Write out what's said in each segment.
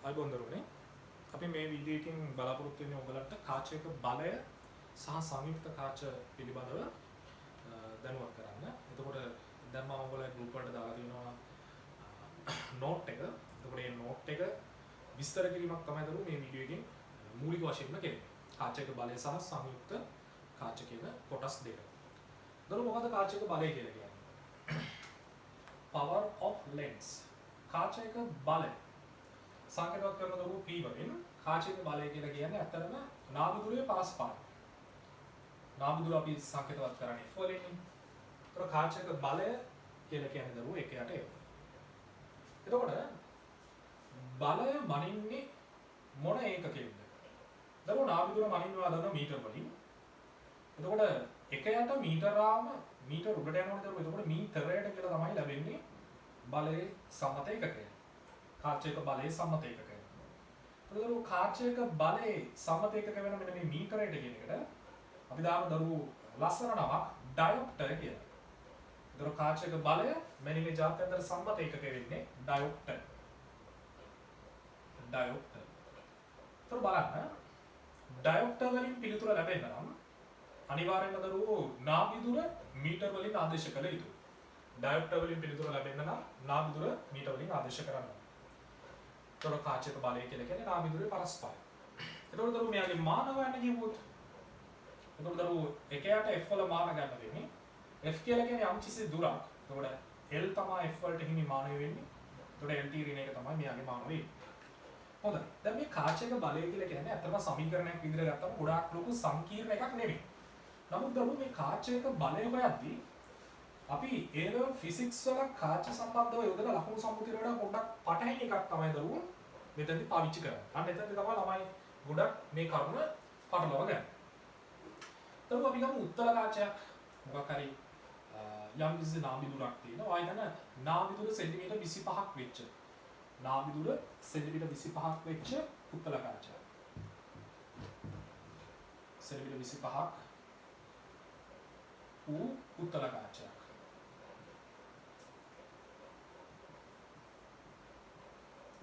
අයිබෝන් දරුවනේ අපි මේ වීඩියෝ එකකින් බලාපොරොත්තු වෙන්නේ ඔයගලන්ට කාචයක බලය සහ සංයුක්ත කාච පිළිබඳව දැනුවත් කරන්න. එතකොට දැන් මම ඔයගලගේ ගෲප් වලට දාලා තියෙනවා නෝට් එක. එතකොට මේ නෝට් එක විස්තර කිරීමක් තමයි දරුවෝ මේ වීඩියෝ එකකින් මූලික වශයෙන්ම කෙරෙන්නේ. කාචයක බලය සහ සංයුක්ත කාච කියන කොටස් දෙක. දරුවෝ මොකද කාචයක බලය කියලා කියන්නේ? power of lens. කාචයක බලය සංකේතවත් කරන දරුවෝ P වලින් කාචයක බලය කියලා කියන්නේ ඇත්තටම නාභිදුරයේ පරස්පරයි. නාභිදුර අපි සංකේතවත් කරන්නේ F වලින්. ඒතර කාචයක බලය කියලා කියන්නේ දරුවෝ 1 යට F. එතකොට බලය මනින්නේ මොන ඒකකයෙන්ද? දරුවෝ නාභිදුර මනින්නවා දන්න මීටර වලින්. එතකොට 1 යට මීටරාම මීටර උඩට යනවනේ දරුවෝ. එතකොට මීටරයට කියලා තමයි ලැබෙන්නේ බලයේ සම්මත ඒකකය. කාචයක බලයේ සම්මත ඒකකය. එතකොට කාචයක බලයේ සම්මත ඒකක වෙන මෙන්න මේ මීටරයට කියන එකට අපි දාමු දරුවෝ ලස්සන නමක් ඩයොප්ටර් කියලා. එතකොට කාචයක බලය මෙන්න ජාත්‍යන්තර සම්මත ඒකක වෙන්නේ ඩයොප්ටර්. ඩයොප්ටර්. එතකොට බලන්න ඩයොප්ටර් වලින් පිළිතුර ලැබෙන්න නම් අනිවාර්යයෙන්ම දරුවෝ නාභිදුර මීටර වලින් ආදේශ කළ යුතුයි. ඩයොප්ටර් වලින් පිළිතුර ලැබෙන්න නම් නාභිදුර මීටර වලින් ආදේශ කරන්න. එතකොට කාචයක බලය කියලා කියන්නේ නාභිදුරේ පරස්පරයි. එතකොට දරුවෝ මෙයාගේ මාන හොයන්න කිව්වොත් එතකොට දරුවෝ 1 යට F වල මාන ගන්න වෙන්නේ. F කියලා කියන්නේ යම්කිසි දුරක්. එතකොට L තමයි F වලට හිමි මානය වෙන්නේ. එතකොට LT ඍණ එක තමයි මෙයාගේ මාන වෙන්නේ. හොඳයි. දැන් මේ කාචයක බලය කියලා කියන්නේ අතම සමීකරණයක් විදිහට ගත්තම ගොඩාක් ලොකු සංකීර්ණ එකක් නෙමෙයි. නමුත් දරුවෝ මේ කාචයක බලය හොයද්දී අපි A-level physics වල කාච සම්බන්ධව යොදන ලකුණු සම්මුතියට වඩා පොඩ්ඩක් පටහැනි එකක් තමයි දරුවෝ මෙතනදී පාවිච්චි කරන්නේ. අන්න එතනදී තමයි ළමයි ගොඩක් මේ කරුණ පටලවා ගන්න. දරුවෝ අපි ගමු උත්තර කාචයක් මොකක් හරි යම් කිසි නාභිදුරක් තියෙනවා. ආයෙ ගන්න නාභිදුර සෙන්ටිමීටර් 25ක් වෙච්ච. නාභිදුර සෙන්ටිමීටර් 25ක් වෙච්ච උත්තර කාචයක්. සෙන්ටිමීටර් 25ක් වූ උත්තර කාචයක්.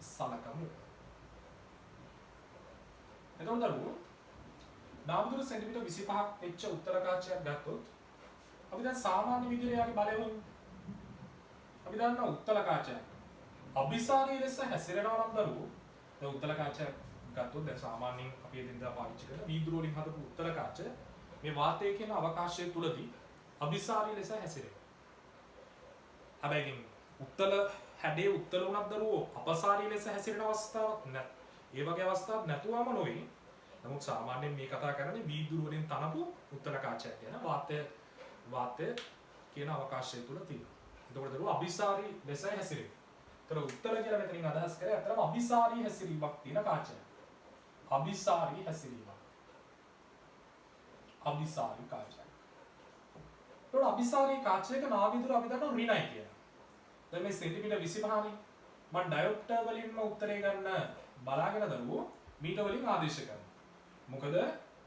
සලකමු. එතකොට දරුවෝ නාභිදුර සෙන්ටිමීටර් 25ක් වෙච්ච උත්තර කාචයක් ගත්තොත් අපි දැන් සාමාන්‍ය විදිහට යාගේ බලය වලින් අපි දන්නා උත්තර කාචයක් අභිසාරී ලෙස හැසිරෙනවා නම් දරුවෝ දැන් උත්තර කාචයක් ගත්තොත් දැන් සාමාන්‍යයෙන් අපි එදිනදා පාවිච්චි කරන වීදුරු වලින් හදපු උත්තර කාච මේ වාතය කියන අවකාශය තුලදී අභිසාරී ලෙස හැසිරෙනවා. හැබැයි උත්තර හැඩේ උත්තර වුණත් දරුවෝ අපසාරී ලෙස හැසිරෙන අවස්ථාවක් නැහැ. ඒ වගේ අවස්ථාවක් නැතුවම නොවේ. නමුත් සාමාන්‍යයෙන් මේ කතා කරන්නේ වීදුරු වලින් තනපු උත්තර කාචයක් ගැන වාතය කියන අවකාශය තුල තියෙනවා. එතකොට දරුවෝ අභිසාරී ලෙස හැසිරෙනවා. ඒතර උත්තර කියලා මෙතනින් අදහස් කරේ අතරම අභිසාරී හැසිරීමක් තියෙන කාචයක්. අභිසාරී හැසිරීමක්. අභිසාරී කාචයක්. ඒතකොට අභිසාරී කාචයක නාභිදුර අපි දන්නවා ඍණයි කියලා. දැන් මේ සෙන්ටිමීටර් 25නේ මම ඩයොප්ටර් වලින්ම උත්තරේ ගන්න බලාගෙන දරුවෝ මීටර වලින් ආදේශ කරනවා. මොකද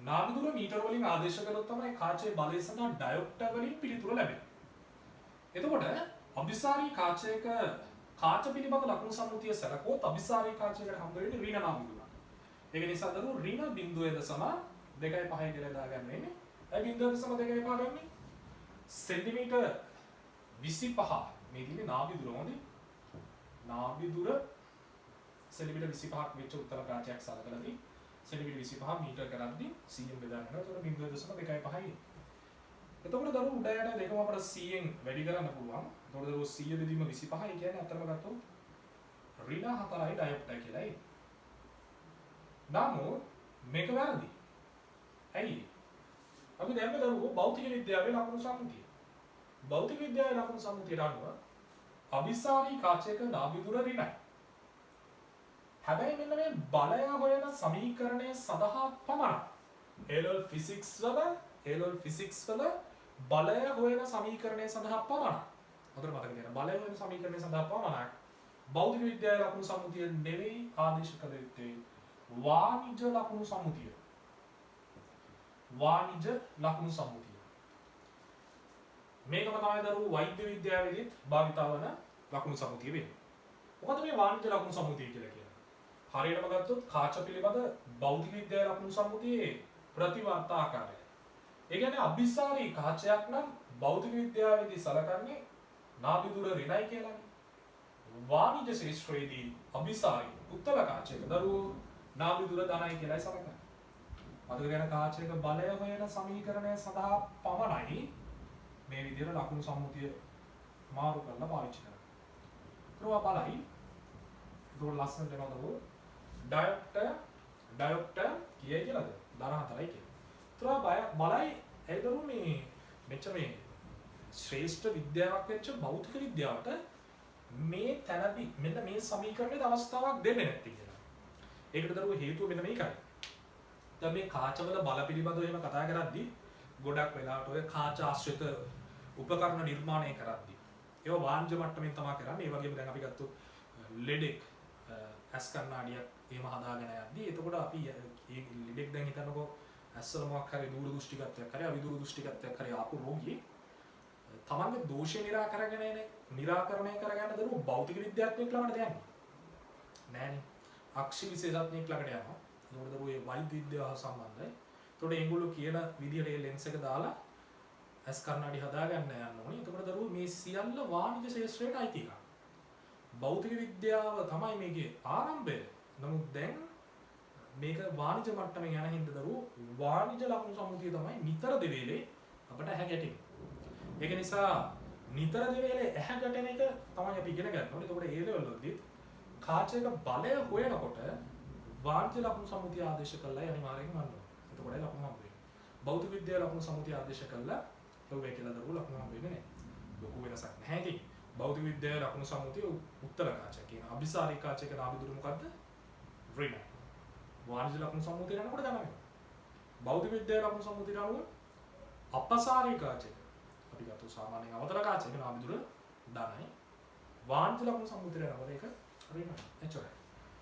නාභිදුර මීටර වලින් ආදේශ කළොත් තමයි කාචයේ බලය සඳහා ඩයොප්ටර් වලින් පිළිතුර ලැබෙන්නේ. එතකොට අභිසාරී කාචයක කාච පිළිබඳ ලකුණු සම්මුතිය සැලකුවොත් අභිසාරී කාචයකට හම්බ වෙන්නේ ඍණ නාභිදුර. ඒක නිසා දරුවෝ ඍණ 0.2.5 කියලා දාගන්න වෙන්නේ. ඒ 0.2.5 ගන්නේ සෙන්ටිමීටර 25 මේ දිනේ නාභිදුර හොඳේ. නාභිදුර සෙන්ටිමීටර 25ක් වෙච්ච උත්තර කාචයක් සලකලාදී සෙන්ටිමීටර 25 මීටර කරද්දී 100න් බෙදන්න. එතකොට 0.2.5යි. එතකොට දරුවෝ උඩ යට දෙකම අපිට 100න් වැඩි කරන්න පුළුවන්. එතකොට දරුවෝ 100 බෙදීම 25 කියන්නේ අතරම ගත්තොත් ඍණ 4යි ඩයොප්ටර් කියලායි. නමුත් මේක වැරදි. ඇයි? අපි දැන් දරුවෝ භෞතික විද්‍යාවේ ලකුණු සම්මුතිය. භෞතික විද්‍යාවේ ලකුණු සම්මුතියට අනුව අභිසාරී කාචයක නාභිදුර ඍණයි. හැබැයි මෙන්න මේ බලය හොයන සමීකරණය සඳහා පමණක් A-level physics වල බලය හොයන සමීකරණය සඳහා පමණක් හොඳට මතක තියාගන්න බලය හොයන සමීකරණය සඳහා පමණක් භෞතික විද්‍යාවේ ලකුණු සම්මුතිය නෙවෙයි ආදේශ කළ යුත්තේ වාණිජ ලකුණු සම්මුතිය. වාණිජ ලකුණු සම්මුතිය. මේකම තමයි දරුවෝ වෛද්‍ය විද්‍යාවේදීත් භාවිතා වන ලකුණු සම්මුතිය වෙන්නේ. මොකද මේ වාණිජ ලකුණු සම්මුතිය කියලා කියන්නේ? හරියටම ගත්තොත් කාච පිළිබඳ භෞතික විද්‍යාවේ ලකුණු සම්මුතියේ ප්‍රතිවර්ත ආකාරය. ඒ කියන්නේ අභිසාරී කාචයක් නම් භෞතික විද්‍යාවේදී සලකන්නේ නාභිදුර ඍණයි කියලානේ. වාණිජ ශාස්ත්‍රයේදී අභිසාරී උත්තල කාචයක දරුවෝ නාභිදුර ධනයි කියලායි සලකන්නේ. මතක ගන්න කාචයක බලය හොයන සමීකරණය සඳහා පමණයි මේ විදිහට ලකුණු සම්මුතිය මාරු කරලා පාවිච්චි කරන්නේ. ඒවා බලයි. ඒක ලස්සන දෙනවද? ඩයොප්ටර් කීයද කියලාද? 14යි කියලා. ඒවා බලයි ඒදරු මේ මෙච්චර මේ ශ්‍රේෂ්ඨ විද්‍යාවක් වෙච්ච භෞතික විද්‍යාවට මේ තැනදී මෙන්න මේ සමීකරණයට අවස්ථාවක් දෙන්නේ නැති කියලා. ඒකට දරුවෝ හේතුව මෙන්න මේකයි. දැන් මේ කාචවල බල පිළිබඳව එහෙම කතා කරද්දී ගොඩක් වෙලාවට ඔය කාච ආශ්‍රිත උපකරණ නිර්මාණය කරද්දී ඒවා වාණිජ මට්ටමින් තමයි කරන්නේ. ඒ වගේම දැන් අපි ගත්තොත් ලෙඩෙක් ඇස් කණ්ණාඩියක් එහෙම හදාගෙන යද්දී එතකොට අපි මේ ලෙඩෙක් දැන් හිතන්නකෝ ඇස්වල මොකක් හරි දූර දෘෂ්ටිකත්වයක් හරි අවිදූර දෘෂ්ටිකත්වයක් හරි ආපු රෝගියෙක් තමන්ගේ දෝෂය निराකරණය කරගන්න දරුවෝ භෞතික විද්‍යාඥයෙක් ළඟට යන්නේ නෑනේ. අක්ෂි විශේෂඥයෙක් ළඟට යනවා. ඒකට දරුවෝ ඒ වෛද්‍ය විද්‍යාව හා සම්බන්ධයි. ඒතකොට ඒගොල්ලෝ කියන විදිහට ඒ ලෙන්ස් එක දාලා ඇස් කර්ණාඩි හදාගන්න යන්න ඕනේ. එතකොට දරුවෝ මේ සියල්ල වාණිජ ශාස්ත්‍රයට අයිති එකක්. භෞතික විද්‍යාව තමයි මේකේ ආරම්භය. නමුත් දැන් මේක වාණිජ මට්ටමේ යන හින්දා දරුවෝ වාණිජ ලකුණු සම්මුතිය තමයි නිතර දෙවේලේ අපිට ඇහැ ගැටෙන්නේ. ඒක නිසා නිතර දෙවේලේ ඇහැ ගැටෙන එක තමයි අපි ඉගෙන ගන්න ඕනේ. එතකොට ඒ ලෙවල් වලදී කාචයක බලය හොයනකොට වාණිජ ලකුණු සම්මුතිය ආදේශ කළා අනිවාර්යෙන්ම ගන්න ඕනේ. එතකොටයි ලකුණු හම්බ වෙන්නේ. භෞතික විද්‍යාව ලකුණු සම්මුතිය ආදේශ කළා ලෝකයේ කියලා දරුවෝ ලකුණු හම්බ වෙන්නේ නැහැ. ලොකු වෙනසක් නැහැ ඉතින්. භෞතික විද්‍යාවේ ලකුණු සම්මුතිය උත්තර කාචය කියන අභිසාරී කාචයක නාභිදුර මොකද්ද? ඍණ. වාණිජ ලකුණු සම්මුතිය යනකොට දැනගන්න. භෞතික විද්‍යාවේ ලකුණු සම්මුතිය අනුව අපසාරී කාචයක අපි ගත්ත සාමාන්‍ය අවතල කාචයක නාභිදුර ධනයි. වාණිජ ලකුණු සම්මුතිය යනකොට ඒක ඍණ. එච්චරයි.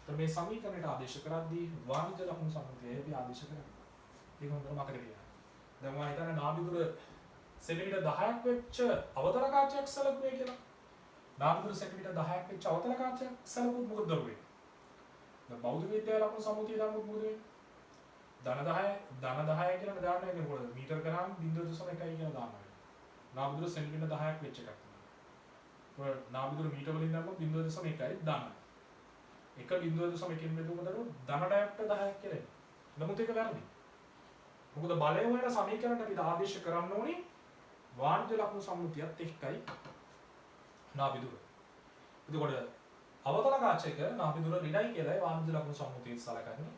तर මේ සමීකරණයට ආදේශ කරද්දී වාණිජ ලකුණු සම්මුතිය අපි ආදේශ කරනවා. ඒක හොඳට මතක තියාගන්න. දැන් මම හිතන්නේ නාභිදුර සෙන්ටිමීටර් 10ක් වෙච්ච අවතල කාචයක් සැලකුවේ කියලා. නාභිදුර සෙන්ටිමීටර් 10ක් වෙච්ච අවතල කාචයක් සැලකුවොත් මොකද දරුවේ? දැන් භෞතික විද්‍යාවේ ලකුණු සම්මුතිය දාමුත් මොකද වෙන්නේ? ධන 10 කියලා දාන්න එනකොට මීටර ග්‍රෑම් 0.1 කියලා දානවා. නාභිදුර සෙන්ටිමීටර් 10ක් වෙච්ච එකක් තමයි. ඒක නාභිදුර මීටර වලින් දාන්නොත් 0.1යි දාන්න. 1.1කින් බෙදුවම දරුවෝ ධන ඩයොප්ටර් 10ක් කියලා එනවා. නමුත් ඒක වැරදි. මොකද බලය වල සමීකරණයට අපි ආදේශ කරන්න ඕනේ වාණිජ ලකුණු සම්මුතියත් එක්කයි නාභිදුර. එතකොට අවතල කාචයක නාභිදුර ඍණයි කියලායි වාණිජ ලකුණු සම්මුතිය සලකන්නේ.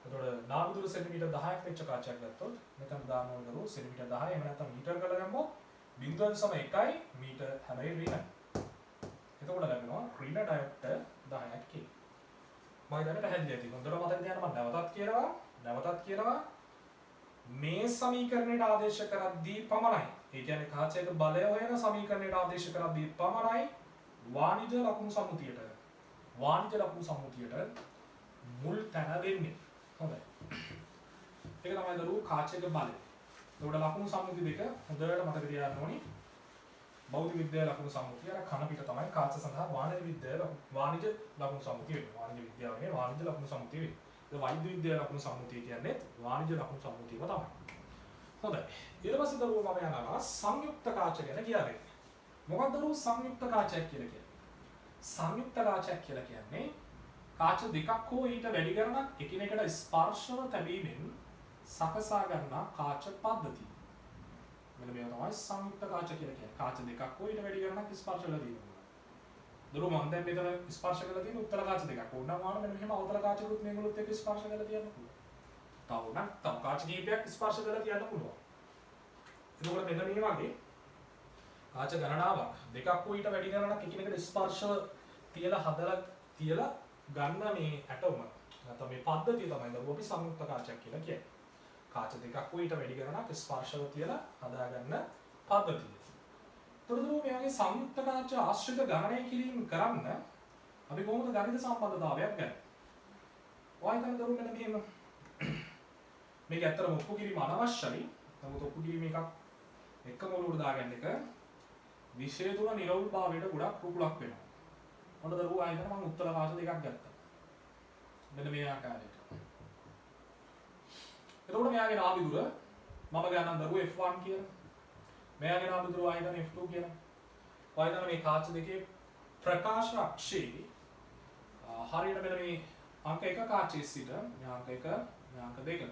එතකොට නාභිදුර සෙන්ටිමීටර් 10ක් වෙච්ච කාචයක් ගත්තොත් මෙතන දාන්න ඕන දරුවෝ සෙන්ටිමීටර් 10 එහෙම නැත්නම් මීටර කරලා ගමු 0.1යි මීටර හැබැයි ඍණ. එතකොට ලැබෙනවා ඍණ ඩයොප්ටර් 10ක් කියලා. මම දැන් පැහැදිලි ඇති. හොඳට මතක තියාගන්න මම නැවතත් කියනවා මේ සමීකරණයට ආදේශ කරද්දී පමණයි. ඒ කියන්නේ කාචයක බලය හොයන සමීකරණයට ආදේශ කරද්දී පමණයි වාණිජ ලකුණු සම්මුතියට මුල් තැන දෙන්නේ. හොඳයි. ඒක තමයි දරුවෝ කාචයක බලය. ඒකට ලකුණු සම්මුති දෙක හොඳට මතක තියාගන්න ඕනි. භෞතික විද්‍යාවේ ලකුණු සම්මුතිය අර කන පිට තමයි කාච සඳහා වාණිජ ලකුණු සම්මුතිය වෙන්නේ. වාණිජ විද්‍යාවේ වාණිජ ලකුණු සම්මුතිය වෙන්නේ. ඒ වෛද්‍ය විද්‍යාවේ ලකුණු සම්මුතිය කියන්නේ වාණිජ ලකුණු සම්මුතියම තමයි. හොඳයි. ඊට පස්සේ දරුවෝ මම යනවා සංයුක්ත කාච ගැන කියලා දෙන්න. මොකක්ද දරුවෝ සංයුක්ත කාචයක් කියලා කියන්නේ? සංයුක්ත කාචයක් කියලා කියන්නේ කාච දෙකක් හෝ ඊට වැඩි ගණනක් එකිනෙකට ස්පර්ශව තැබීමෙන් සකසා ගන්නා කාච පද්ධතිය. මෙන්න මේවා තමයි සංයුක්ත කාච කියලා කියන්නේ. කාච දෙකක් හෝ ඊට වැඩි ගණනක් ස්පර්ශ වෙලා තියෙනවා. දරුවෝ මම දැන් මෙතන ස්පර්ශ කරලා තියෙන උත්තර කාච දෙකක්. ඕනනම් වහන මෙන්න මෙහෙම අවතල කාචකුත් මේගොල්ලොත් එක්ක ස්පර්ශ කරලා තියන්න පුළුවන්. තව කාච කීපයක් ස්පර්ශ කරලා තියන්න පුළුවන්. එතකොට මෙන්න මේ වගේ කාච ගණනාවක් දෙකක් හෝ ඊට වැඩි ගණනක් එකිනෙකට ස්පර්ශව තියලා ගන්න මේ ඇටෝම නැත්නම් මේ පද්ධතිය තමයි දරුවෝ අපි සංයුක්ත කාචයක් කියලා කියන්නේ. කාච දෙකක් හෝ ඊට වැඩි ගණනක් ස්පර්ශව තියලා හදාගන්න පද්ධතිය. තොරතුරු මේ වගේ සංයුක්ත කාච ආශ්‍රිත ගණනය කිරීම කරන්න අපි කොහොමද ගණිත සම්බන්ධතාවයක් ගන්නේ? ඔයයි තමයි දරුවෝ මෙන්න මෙහෙම මේක ඇත්තටම ඔප්පු කිරීම අනවශ්‍යයි. නමුත් ඔප්පු කිරීම එකක් එකම ඔලුවට දාගන්න එක විෂය තුන නිරවුල්භාවයට ගොඩක් රුකුලක් වෙනවා. ඔන්න දරුවෝ ආයෙත් මම උත්තර කාච දෙකක් ගත්තා. මෙන්න මේ ආකාරයට. එතකොට මෙයාගේ නාභිදුර මම ගන්නම් දරුවෝ F1 කියලා. මෙයාගේ නාභිදුර ආයතන F2 කියලා. ආයතන මේ කාච දෙකේ ප්‍රකාශ අක්ෂයේ හරියට මෙන්න මේ අංක 1 කාචයේ සිට මේ අංක 1 මේ අංක 2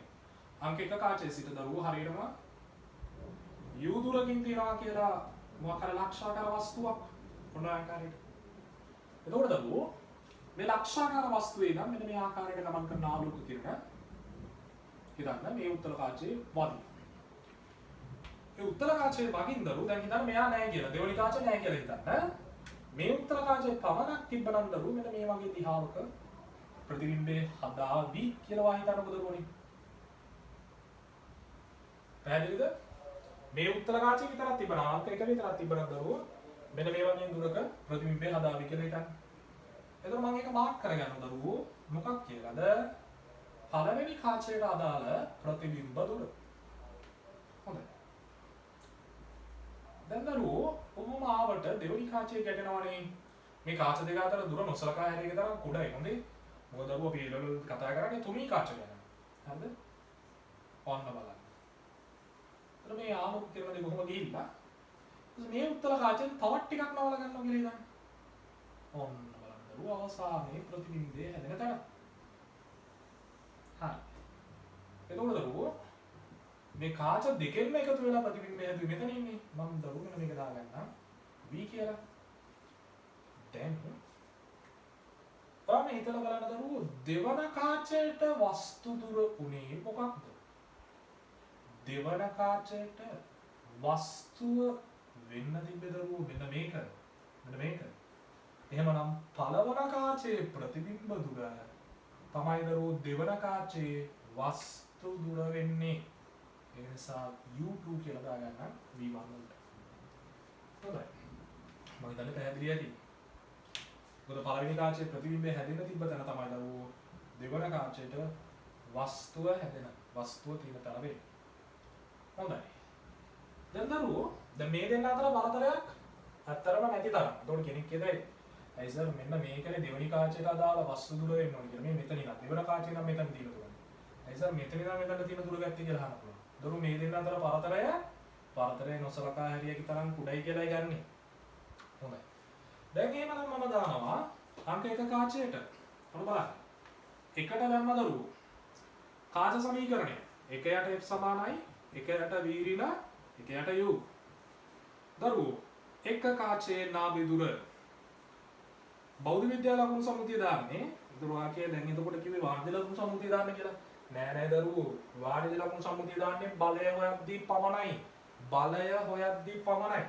අංක 1 කාචයේ සිට දරුවෝ හරියටම u දුරකින් තියනවා කියලා මොකක් හරි ලක්ෂාකාර වස්තුවක් ඔන්න ආකාරයට. එතකොට දරුවෝ මේ ලක්ෂාකාර වස්තුවේ නම් මෙන්න මේ ආකාරයට ගමන් කරන ආලෝක කිරණ හිතන්න මේ උත්තර කාචයේ වදින. මේ උත්තර කාචයේ වගින් දරුවෝ දැන් හිතන්න මෙයා නැහැ කියලා. දෙවනි කාචය නැහැ කියලා හිතන්න. මේ උත්තර කාචයේ පමණක් තිබ්බනම් දරුවෝ මෙන්න මේ වගේ දිහාවක ප්‍රතිබිම්බේ හදාවි කියලා හිතන්නකො දරුවෝනේ. පැහැදිලිද? මේ උත්තර කාචයේ විතරක් තිබ්බනම් අංක 1 විතරක් තිබ්බනම් දරුවෝ මෙන්න මේ වගේ දුරක ප්‍රතිබිම්බේ හදාවි කියලා හිතන්න. එතකොට මම ඒක මාක් කරගන්න දරුවෝ මොකක් කියලාද? පළවෙනි කාචයට අදාළ ප්‍රතිබිම්බ දුර. හොඳයි. දැන් දරුවෝ ඔහොම ආවට දෙවෙනි කාචයේ ගැටෙනවනේ. මේ කාච දෙක අතර දුර නොසලකා හැරීක තරම් කුඩයි. හොඳේ. මොකද දරුවෝ අපි ඊළඟ කතා කරන්නේ තුනී කාච ගැන. හරිද? ඔන්න බලන්න. එතන මේ ආලෝක කිරණ දෙක කොහොම ගිහිල්ලා මේ උත්තර කාචයෙන් තවත් ටිකක් නවල ගන්නවා කියලා හිතන්න. ඔන්න බලන්න දරුවෝ අවසානයේ ප්‍රතිබිම්බය හැදෙන තැන. හරි. එතකොට දරුවෝ මේ කාච දෙකෙන්ම එකතු වෙලා ප්‍රතිබිම්බය හැදුවේ මෙතන ඉන්නේ. මම දරුවෝ මේක දාගන්නම් v කියලා. දැන් ඔයාලා හිතලා බලන්න දරුවෝ දෙවන කාචයට වස්තු දුර උනේ මොකක්ද? දෙවන කාචයට වස්තුව වෙන්න තිබ්බේ දරුවෝ මෙන්න මේක. මෙන්න මේක. එහෙමනම් පළවන කාචයේ ප්‍රතිබිම්බ දුර තමයි දරුවෝ දෙවන කාචයේ වස්තු දුර වෙන්නේ. ඒ නිසා u2 කියලා දාගන්න v1 වලට. හොඳයි. මම හිතන්නේ පැහැදිලි ඇති. මොකද පළවෙනි කාචයේ ප්‍රතිබිම්බය හැදෙන්න තිබ්බ තැන තමයි දරුවෝ දෙවන කාචයට වස්තුව හැදෙන වස්තුව තියෙන තැන වෙන්නේ. හොඳයි. දැන් දරුවෝ දැන් මේ දෙන්න අතර බලතරයක් ඇත්තරම නැති තරම්. ඒතකොට කෙනෙක් කියතයි ඇයි සර් මෙන්න මේකනේ දෙවනි කාචයට අදාළ වස්තු දුර වෙන්න ඕනේ කියලා. මේ මෙතන ඉන්න. දෙවන කාචේ නම් මෙතන තියෙන දුර. ඇයි සර් මෙතන ඉඳන් මෙතන තියෙන දුර ගැත්තේ කියලා අහන්න පුළුවන්. දරුවෝ මේ දෙන්න අතර පරතරය නොසලකා හැරියක තරම් කුඩයි කියලායි ගන්නෙ. හොඳයි. දැන් එහෙමනම් මම දානවා අංක 1 කාචයට. ඔන්න බලන්න. එකට දැම්ම දරුවෝ. කාච සමීකරණය. 1 යට f සමානයි 1 යට v ඍණ 1 යට u. දරුවෝ එක කාචයේ නාභි දුර බෞද්ධ විද්‍යාව ලකුණු සමුතිය දාන්නේ. දරුවෝ ආකේ දැන් එතකොට කිව්වේ වාර්ධි ලකුණු සමුතිය දාන්න කියලා. නෑ දරුවෝ. වාර්ධි ලකුණු සමුතිය දාන්නේ බලය හොයද්දී පමණයි. බලය හොයද්දී පමණයි.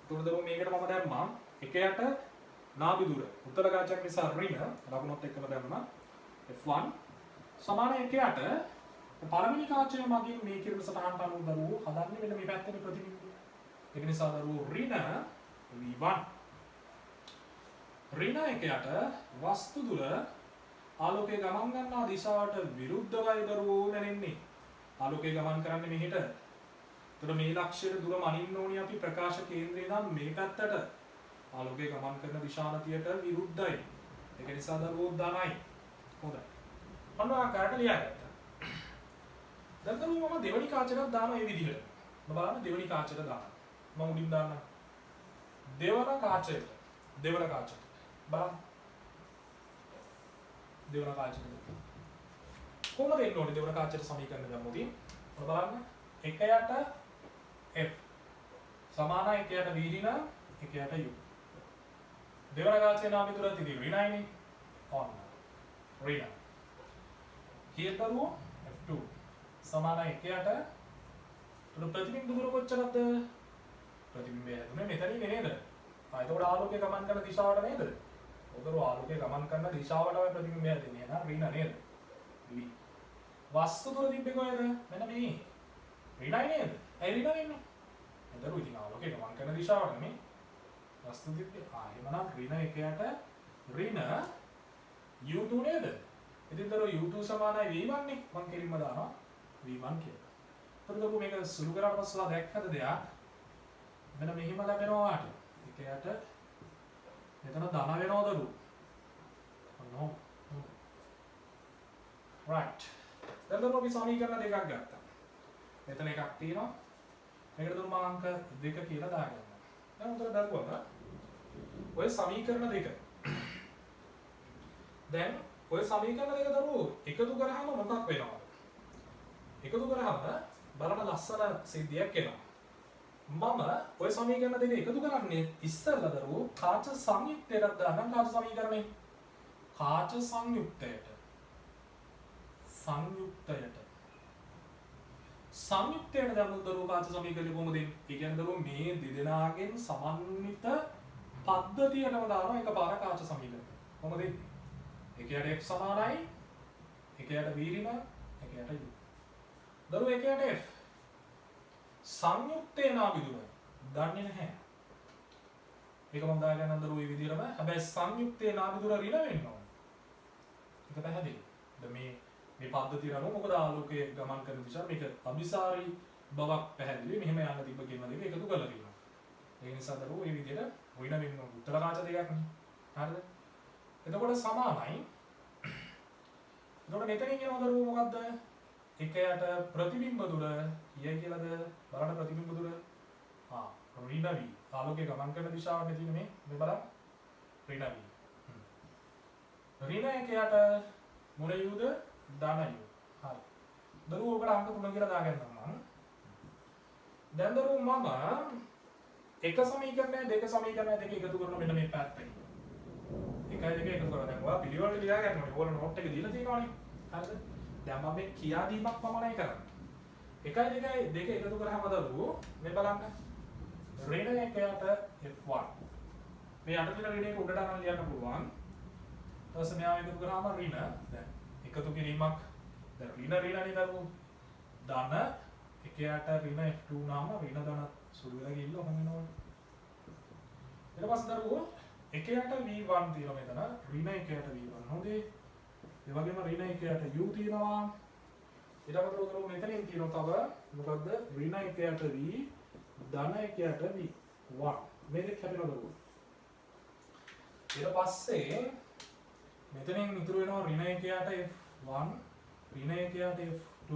එතකොට දරුවෝ මේකට මම දැම්මා 1 යට නාභි දුර. උත්තර කාචයක් නිසා ඍණ ලකුණුත් එක්කම දැම්මා. f1 සමාන 1 යට පළවෙනි කාචය මගින් මේ කිරණ සටහනට අනුව දරුවෝ හදන්නේ මෙන්න මේ පැත්තේ ප්‍රතිබිම්බය. ඒක නිසා දරුවෝ ඍණ v1 ඍණ 1 යට වස්තු දුර ආලෝකයේ ගමන් ගන්නා දිශාවට විරුද්ධවයි දරුවෝ නැරෙන්නේ. ආලෝකයේ ගමන් කරන්නේ මෙහෙට. එතකොට මේ ලක්ෂ්‍යයට දුර මනින්න ඕනි අපි ප්‍රකාශ කේන්ද්‍රේ නම් මේ පැත්තට. ආලෝකයේ ගමන් කරන දිශානතියට විරුද්ධයි. ඒක නිසා දරුවෝ ධනයි. හොඳයි. අන්න ආකාරයට ලියාගත්තා. දැන් දරුවෝ මම දෙවනි කාචයට දානවා මේ විදිහට. බලන්න දෙවනි කාචයට දානවා. මම උඩින් දාන්න. දෙවන කාචයට. දෙවන කාචයට. බලන්න. දෙවන කාචයට. කොහොමද එන්න ඕනේ දෙවන කාචයට සමීකරණ ගමුදී? බලන්න. 1 යට f සමාන 1 යට v ඍණ 1 යට u. දෙවන කාචයේ නාභි දුර තියදී ඍණයිනේ. ඔන්න. ඍණ. කීයද දරුවෝ? f2 සමාන 1 යට ප්‍රතිබිම්බ දුර කොච්චරද? ප්‍රතිබිම්බය හැදුනේ මෙතනින් නේද? එතකොට ආලෝකයේ ගමන් කරන දිශාවට නේද? උදේට ආලෝකයේ ගමන් කරන දිශාවටම ප්‍රතිබිම්බය හැදෙන්නේ නේද? ඍණ නේද? v. වස්තු දුර තිබ්බේ කොහෙද? මෙන්න මේ. ඍණයි නේද? ඇයි ඍණ වෙන්නේ? එතකොට ඉතින් ආලෝකයේ ගමන් කරන දිශාවට නේ. වස්තු තිබ්බේ. එහෙමනම් ඍණ 1 යට ඍණ u2 නේද? ඉතින් දරුවෝ u2 සමානයි v1 නේ. මම කෙලින්ම දානවා v1 කියලා. එතකොට මේක සුළු කරාට පස්සේ දැක්කද දෙයක්? මෙන්න මෙහිම ලැබෙනවා වාට. 1 යට මෙතන ධන වෙනවද දරු? ඔන්න right. දැන් දරුවෝ අපි සමීකරණ දෙකක් ගත්තා. මෙතන එකක් තියෙනවා. මේකට දුන්නා අංක 2 කියලා දාගන්නවා. දැන් උතර දරුවා ඔය සමීකරණ දෙක. දැන් ඔය සමීකරණ දෙක දරුවෝ එකතු කරාම මොකක් වෙනවද? එකතු කරාම බලන්න ලස්සන සිද්ධියක් එනවා. මම ඔය සමීකරණ දෙක එකතු කරන්නේ ඉස්සෙල්ලා දරුවෝ කාච සංයුක්තයට දාන්න කාච සමීකරණේ. කාච සංයුක්තයට. සංයුක්තයට දැම්මොත් දරුවෝ කාච සමීකරණය කොහොමද දෙන්නේ? ඒ කියන්නේ දරුවෝ මේ දෙදෙනාගෙන් සමන්විත පද්ධතියටම දානවා එකපාර කාච සමීකරණය. කොහොමද දෙන්නේ? එකයට f සමානයි, එකයට v ඍණ, එකයට u. දරුවෝ එකයට f සංයුක්තේ නාමිදුර දන්නේ නැහැ. ඒක මම දාගන්නම් දරුවෝ මේ විදිහටම. හැබැයි සංයුක්තේ නාමිදුර ඍණ වෙන්න ඕන. ඒක පැහැදිලි. දැන් මේ පද්ධතිය අනුව මොකද ආලෝකයේ ගමන් කරන දිශාව මේක අභිසාරී බවක් පැහැදිලි. මෙහෙම යන්න තිබ්බ කියන දේ එකතු කරලා තියෙනවා. ඒ නිසා දරුවෝ මේ විදිහට ඍණ වෙන්න ඕන. උත්තර කාච දෙකක් නේ. හරිද? එතකොට සමානයි. එතකොට මෙතනින් එනවා දරුවෝ මොකද්ද? එකයට ප්‍රතිබිම්බ දුර ඊය කියලාද බලන්න ප්‍රතිබිම්බ දුර ඍණ v ආලෝකයේ ගමන් කරන දිශාවට තියෙන මේ බලන්න ඍණ v ඍණ එකයට මොන යුද ධන යු හරි දරුවෝ ඔකට අංක 3 කියලා දාගන්නම් මම දැන් දරුවෝ මම එක සමීකරණය දෙක සමීකරණය දෙක එකතු කරන මෙන්න මේ පැත්තට එකයි දෙක එකතු කරලා දැන් ඔයා පිළිවෙලට ලියා ගන්න ඕනේ ඕගොල්ලෝ නෝට් එක දීලා තියෙනවානේ හරිද දැන් මම මේ කියා දීමක් පමණයි කරන්නේ. එකයි දෙකයි දෙක එකතු කරාම දරුවෝ මේ බලන්න. ඍණ එකයට f1. මේ අට තියෙන ඍණ එක උඩට අරන් ලියන්න පුළුවන්. ඊට පස්සේ මෙයා එකතු කරාම ඍණ දැන් එකතු කිරීමක් දැන් ඍණනේ දරුවෝ. ධන එකයට ඍණ f2 නාම ඍණ ධන සුළු වෙලා ගිහිල්ලා ඔහොම වෙනවා. ඊට පස්සේ දරුවෝ එකයට v1 තියෙනවා මෙතන. ඍණ එකයට v1 හොඳේ. ඒ වගේම ඍණ එකයට u තියෙනවා. ඊට අමතරව දරුවෝ මෙතනින් තියෙනවා තව මොකද්ද? ඍණ එකයට v ධන එකයට v1. මේ දෙක කැපෙනවා දරුවෝ. ඊට පස්සේ මෙතනින් ඉතුරු වෙනවා ඍණ එකයට f1 ඍණ එකයට f2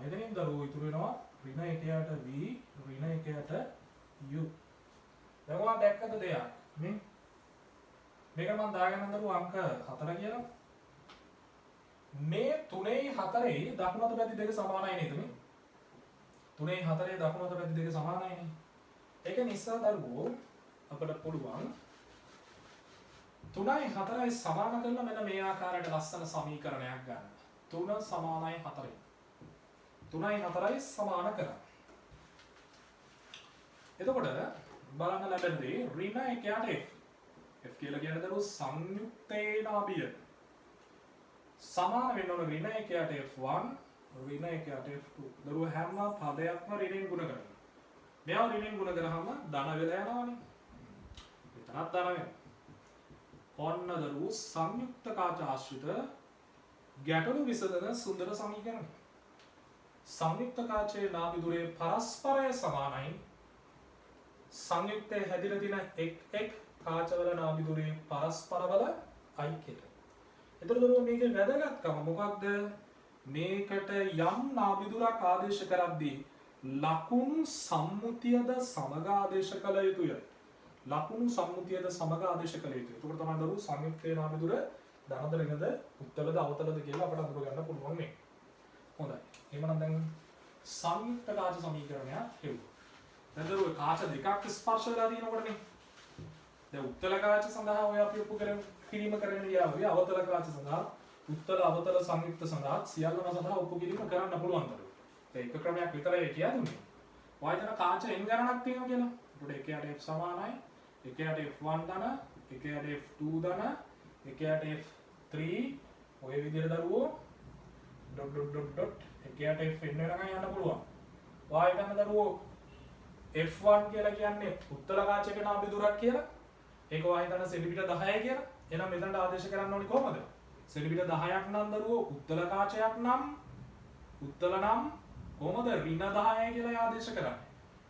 මෙතනින් දරුවෝ ඉතුරු වෙනවා ඍණ එකයට v ඍණ එකයට u. දැන් ඔයා දැක්කද දෙයක්? මේ මේක මම දාගන්න දරුවෝ අංක 4 කියලා. මේ 3යි 4යි දකුණු අත පැති දෙක සමානයි නේද මේ? 3යි 4යි දකුණු අත පැති දෙක සමානයි නේ. ඒක නිසා දරුවෝ අපිට පුළුවන් 3යි 4යි සමාන කරලා මෙන්න මේ ආකාරයට ලස්සන සමීකරණයක් ගන්න. 3 සමානයි 4යි. 3යි 4යි සමාන කරා. එතකොට බලන්න ලැබෙන්නේ ඍණ එකයට f කියලා කියන්නේ දරුවෝ සංයුක්තේ නාභිය සමාන වෙන්න ඕන ඍණ එකයට f1 ඍණ එකයට f2 දරුවෝ හැම පදයක්ම ඍණෙන් ගුණ කරනවා. මෙයාව ඍණෙන් ගුණ කරාම ධන වෙලා යනවානේ. මෙතනත් ධන වෙනවා. ඔන්න දරුවෝ සංයුක්ත කාච ආශ්‍රිත ගැටලු විසඳන සුන්දර සමීකරණ. සංයුක්ත කාචයේ නාභිදුරේ පරස්පරය සමානයි. සංයුක්තයේ හැදිලා තියෙන එක් කාචවල නාභිදුරේ පරස්පරවල ඓක්‍යයට. එතකොට දරුවෝ මේකේ වැදගත්කම මොකක්ද? මේකට යම් නාභිදුරක් ආදේශ කරද්දී ලකුණු සම්මුතියද සමග ආදේශ කළ යුතුය. ලකුණු සම්මුතියද සමග ආදේශ කළ යුතුය. එතකොට තමයි දරුවෝ සංයුක්තයේ නාභිදුර ධනද ඍණද උත්තලද අවතලද කියලා අපට අඳුර ගන්න පුළුවන් මේ. හොඳයි. එහෙනම් දැන් සංයුක්ත කාච සමීකරණය හෙව්වා. දැන් දරුවෝ කාච දෙකක් ස්පර්ශ වෙලා තියෙනකොටනේ දැන් උත්තල කාච සඳහා ඔය අපි ඔප්පු කිරීම කරන්න යාවි අවතල කාච සඳහා උත්තල අවතල සංයුක්ත සඳහා සියල්ලම සඳහා ඔප්පු කිරීම කරන්න පුළුවන් දරුවෝ. දැන් එක ක්‍රමයක් විතරයි කියා දුන්නේ. වායතන කාච n ගණනක් තියෙනවා කියලා. ඒකට එකයට f සමානයි, එකයට f1 ධන, එකයට f2 ධන, එකයට f3 ඔය විදිහට දරුවෝ .. එකයට f n වෙනකන් යන්න පුළුවන්. වායතන දරුවෝ f1 කියලා කියන්නේ උත්තල කාචයක නාභිදුරක් කියලා. ඒක වාහිතන සෙන්ටිමීටර් 10යි කියලා. එහෙනම් මෙතනට ආදේශ කරන්න ඕනේ කොහමද? සෙන්ටිමීටර් 10ක් නම් දරුවෝ උත්තල කාචයක් නම් උත්තල නම් කොහමද ඍණ 10යි කියලා ආදේශ කරන්නේ.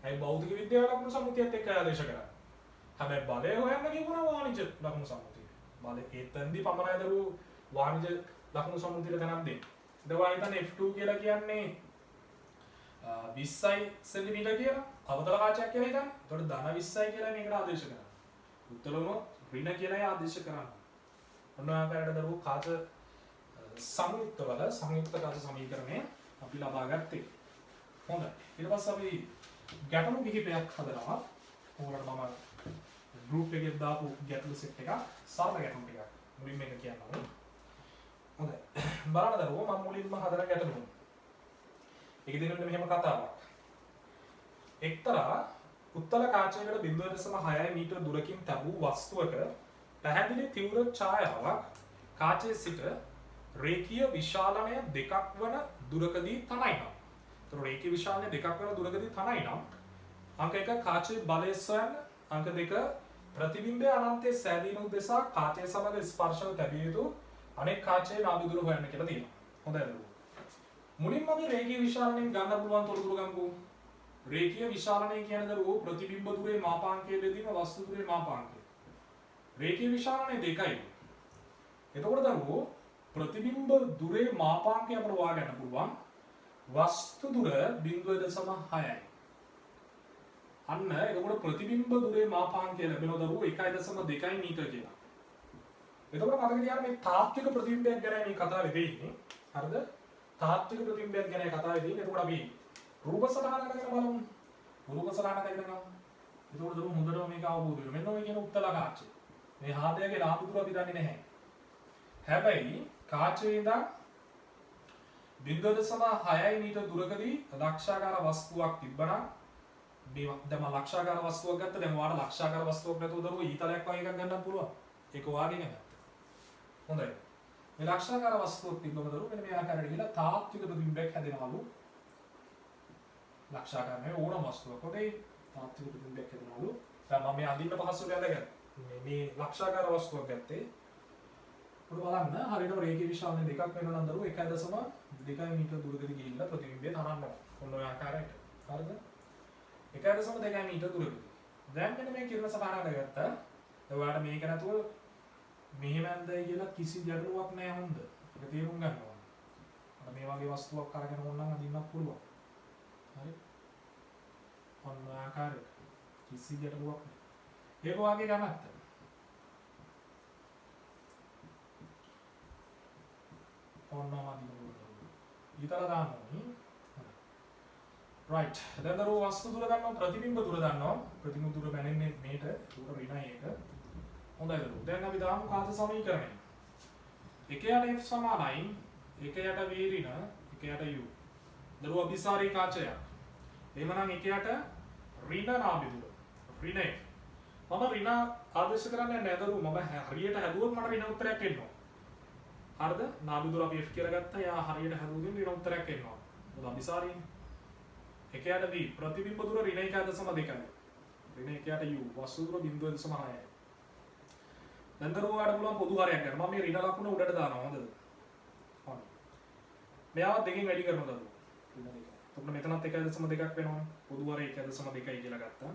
අයි භෞතික විද්‍යාව ලකුණු සම්මුතියත් එක්ක ආදේශ කරන්නේ. හැබැයි බලය හොයන්න කියනවා වාණිජ ලකුණු සම්මුතිය. බලය එතෙන්දී පමණයි දරුවෝ වාණිජ ලකුණු සම්මුතියට තැනක් දෙන්න. දවා හිතන්න F2 කියලා කියන්නේ 20යි සෙන්ටිමීටර් කියලා අවතල කාචයක් කියලා හිතන්න. එතකොට ධන 20යි කියලා මේකට ආදේශ කරනවා. උත්තරම ඍණ කියලායි ආදේශ කරන්නේ. ඔන්න ඔය ආකාරයට දරුවෝ කාච සංයුක්තවල සංයුක්ත කාච සමීකරණය අපි ලබා ගත්තේ. හොඳයි. ඊට පස්සේ අපි ගැටලු කිහිපයක් හදනවා. ඕකට මම ගෲප් එකේ දාපු ගැටලු සෙට් එකක් සරල ගැටලු ටිකක් මුලින්ම එක කියන්නම්. හොඳයි. බලන්න දරුවෝ මම මුලින්ම හදන ගැටලුව. ඒක දෙන්නේ මෙහෙම කතාවක්. එක්තරා උත්තල කාචයකට 0.6 මීටර දුරකින් තබූ වස්තුවක පැහැදිලි තීව්‍ර ඡායාවක් කාචයේ සිට රේඛීය විශාලනය දෙකක් වන දුරකදී තනයි නම්. ඒතර රේඛීය විශාලනය දෙකක් වන දුරකදී තනයි නම් අංක 1 කාචයේ බලය සොයන්න, අංක 2 ප්‍රතිබිම්බය අනන්තයේ සෑදීම උදෙසා කාචය සමග ස්පර්ශව තැබිය යුතු අනෙක් කාචයේ නාභි දුර හොයන්න කියලා තියෙනවා. හොඳයි. මුලින්ම අපි රේඛීය විශාලනයෙන් ගන්න පුළුවන් තොරතුරු ගමුකෝ. රේඛීය විශාලනය කියන දරුවෝ ප්‍රතිබිම්බ දුරේ මාපාංකය බෙදීම වස්තු දුරේ මාපාංකය. රේඛීය විශාලනය දෙකයි. එතකොට දරුවෝ ප්‍රතිබිම්බ දුරේ මාපාංකය අපිට හොයා ගන්න පුළුවන්. වස්තු දුර 0.6යි. අන්න එතකොට ප්‍රතිබිම්බ දුරේ මාපාංකය ලැබෙන දරුවෝ 1.2 මීටර කියලා. එතකොට මතක තියාගන්න මේ තාත්වික ප්‍රතිබිම්බයක් ගැන මේ කතාවේ දෙන්නේ. හරිද? තාත්වික ප්‍රතිබිම්බයක් ගැන කතාවේ දෙන්නේ. එතකොට අපි රූප සටහන කරගෙන බලමු. රූප සටහන කරගෙන ගමු. එතකොට දරුවෝ හොඳටම මේක අවබෝධ වෙනවා. මෙන්න ඔය කියන උත්තල කාචය. මේ හාදයගේ නාභි දුර අපි දන්නේ නැහැ. හැබැයි කාචයේ ඉඳන් 0.6 මීටර දුරකදී ලක්ෂාකාර වස්තුවක් තිබ්බනම් මේ දැන් මම ලක්ෂාකාර වස්තුවක් ගත්තා. දැන් ඔයාලට ලක්ෂාකාර වස්තුවක් නැතුව දරුවෝ ඊතලයක් වගේ එකක් ගන්නත් පුළුවන්. ඒක ඔයාගේ නෙමෙයි. හොඳයි. මේ ලක්ෂාකාර වස්තුවක් තිබ්බම දරුවෝ මෙන්න මේ ආකාරයට ගිහලා තාත්වික ප්‍රතිබිම්බයක් හැදෙනවලු. ලක්ෂාකාර නෙවෙයි ඕනම වස්තුවක්. හොඳයි. තාත්වික ප්‍රතිබිම්බයක් හැදෙනවලු. දැන් මම මේ අඳින්න පහසුවට ඇඳගත්තා. මේ ලක්ෂාකාර වස්තුවක් ගත්තේ. ඔබ බලන්න හරියට රේඛීය විශාලනය දෙකක් වෙනවා නම් දරුවෝ 1.2 මීටර දුරකදී ගිහිල්ලා ප්‍රතිබිම්බය තනන්නවා. ඔන්න ඔය ආකාරයට. හරිද? 1.2 මීටර දුරකදී. දැන් මෙන්න මේ කිරණ සටහන අරගත්තා. ඔයාලට මේක නැතුව මෙහෙම ඇඳයි කියලා කිසි ගැටලුවක් නැහැ හොඳ. ඒක තේරුම් ගන්න ඕන. අර මේ වගේ වස්තුවක් අරගෙන ඕනනම් අදින්නත් පුළුවන්. හරි? ඔන්න ආකාරයට කිසි ගැටලුවක් නැහැ. ඒක වාගේ ගන්නත්. ඔන්නම අදින්න. ඊතල දාන්න ඕනි. right. දැන් දරුවෝ වස්තු දුර ගන්නවා ප්‍රතිබිම්බ දුර ගන්නවා. ප්‍රතිබිම්බ දුර බැලෙන්නේ මේට. ඒක ඍණයි එක. හොඳයි දරුවෝ. දැන් අපි දාමු කාච සමීකරණය. එක යට f සමානයි එක යට v ඍණ එක යට u. දරුවෝ අභිසාරී කාචයක්. එහෙමනම් එක යට ඍණ නාභි දුර. ඍණ f. මම ඍණ ආදේශ කරන්නේ නැහැ දරුවෝ. මම හරියට හැදුවොත් මට ඍණ උත්තරයක් එනවා. හරිද? නාභි දුර අපි f කියලා ගත්තා. යා හරියට හැදුවොත් ඍණ උත්තරයක් එනවා. මොකද අභිසාරීනේ. එක යට v ප්‍රතිබිම්බ දුර ඍණ 1.2යි. ඍණ එක යට u වස්තු දුර 0.6යි. දැන් දරුවෝ ඔයාලට පුළුවන් පොදු හරයක් ගන්න. මම මේ ඍණ ලකුණ උඩට දානවා හොඳද? හොඳයි. මෙයාව දෙකෙන් වැඩි කරනවා දරුවෝ. ඍණ දෙක. එතකොට මෙතනත් 1.2ක් වෙනවා. පොදු හරය 1.2යි කියලා ගත්තා.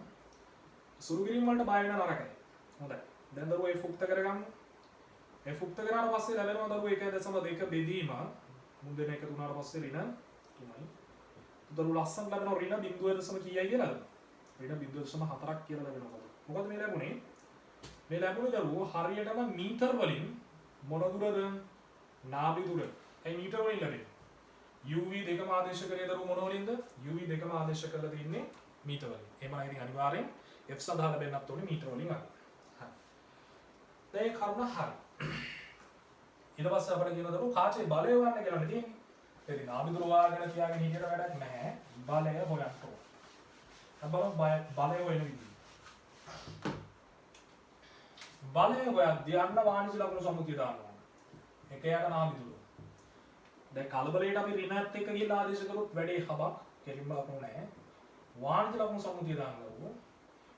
සුළු කිරීම වලට බය වෙන නරකයි. හොඳයි. දැන් දරුවෝ f උක්ත කරගමු. f උක්ත කරාට පස්සේ ලැබෙනවා දරුවෝ 1.2 බෙදීම මුන් දෙන එක තුනට පස්සේ ඍණ 3යි. දරුවෝ ලස්සන ලැබෙනවා ඍණ 0.4 කීයයි කියලාද? ඍණ 0.4ක් කියලා ලැබෙනවා. මොකද මේ ලැබුණේ? මේ ලැබුණේ දරුවෝ හරියටම මීටර වලින් මොන දුරද? නාභි දුර. ඒ මීටර වලින් ලැබෙන්නේ. uv දෙකම ආදේශ කරේ දරුවෝ මොන වලින්ද? uv දෙකම ආදේශ කරලා තින්නේ මීටර වලින්. එහෙමනම් ඉතින් අනිවාර්යෙන් f සඳහා ලැබෙන්නත් ඕනේ මීටර වලින් වගේ. හරි. දැන් කරුණ හරි. ඊට පස්සේ අපිට කියන දරුවෝ කාචේ බලය හොයන්න කියලා තියෙන්නේ. ඉතින් නාභි දුර හොයාගෙන තියාගෙන හිටියට වැඩක් නැහැ. බලය හොයන්න ඕනේ. අපි බලමු බලය හොයන විදිහ. බලය හොයද්දී අන්න වාණිජ ලකුණු සම්මුතිය දානවා. එක යට නාභි දුර. දැන් කලබලයට අපි ඍණත් එක්ක ගිහලා ආදේශ කරොත් වැඩේ හබක් කෙලින්ම ලකුණු නැහැ. වාණිජ ලකුණු සම්මුතිය දානවා.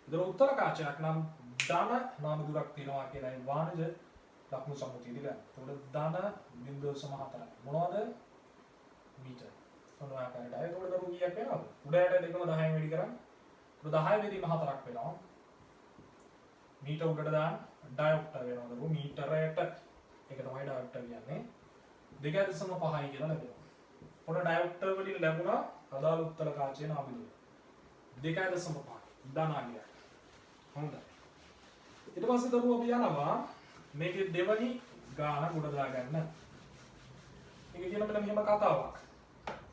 ඒතර උත්තර කාචයක් නම් ධන නාභි දුරක් තියෙනවා කියලා ඒ වාණිජ ලකුණු සම්මුතිය දිග. ඒතකොට ධන 0.4. මොනවද? මීටර. මොන ආකාරයටද? ඒතකොට දරුවෝ කීයක් වෙනවද? උඩයට දෙකම 10න් වැඩි කරන්. ඒක 10 බෙදීම 4ක් වෙනවා. මීටර උඩට දාන්න ඩයොක්ටර් වෙනවා දරුවෝ. මීටරයට ඒක තමයි ඩයොක්ටර් කියන්නේ. 2.5 කියලා ලැබෙනවා. ඔන්න ඩයොප්ටර් වලින් ලැබුණා අදාළ උත්තර කාචයේ නාභි දුර. 2.5 ධනාගය. හොඳයි. ඊට පස්සේ දරුවෝ අපි යනවා මේකේ දෙවනි ගාන ගොඩ දාගන්න. මේක කියන මෙන්න මෙහෙම කතාවක්.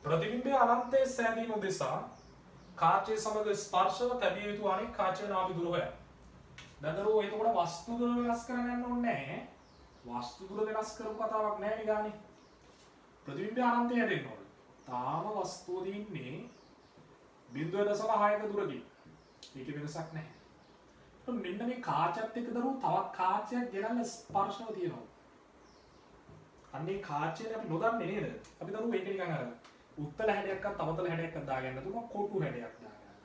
ප්‍රතිබිම්බය අනන්තයේ සෑදීම උදෙසා කාචය සමග ස්පර්ශව තැබිය යුතු අනෙක් කාචයේ නාභි දුර හොයන්න. දැන් දරුවෝ එතකොට වස්තු දුර වෙනස් කරන්න යන්න ඕනේ නැහැ. වස්තු දුර වෙනස් කරපු කතාවක් නැහැ නේ ගානේ. ප්‍රතිබිම්බය අනන්තයේ හැදෙන්න ඕනේ. තාම වස්තුව දින්නේ 0.6ක දුරකින්. ඒකේ වෙනසක් නැහැ. මෙන්න මේ කාචයත් එක්ක දරුවෝ තවත් කාචයක් ගෙනල්ලා ස්පර්ශව තියෙනවා. අන්නේ කාචයෙන් අපි නොදන්නේ නේද? අපි දරුවෝ මේක නිකන් අර උත්තල හැඩයක්වත් අවතල හැඩයක්වත් දාගන්න තුන කොටු හැඩයක් දාගන්න.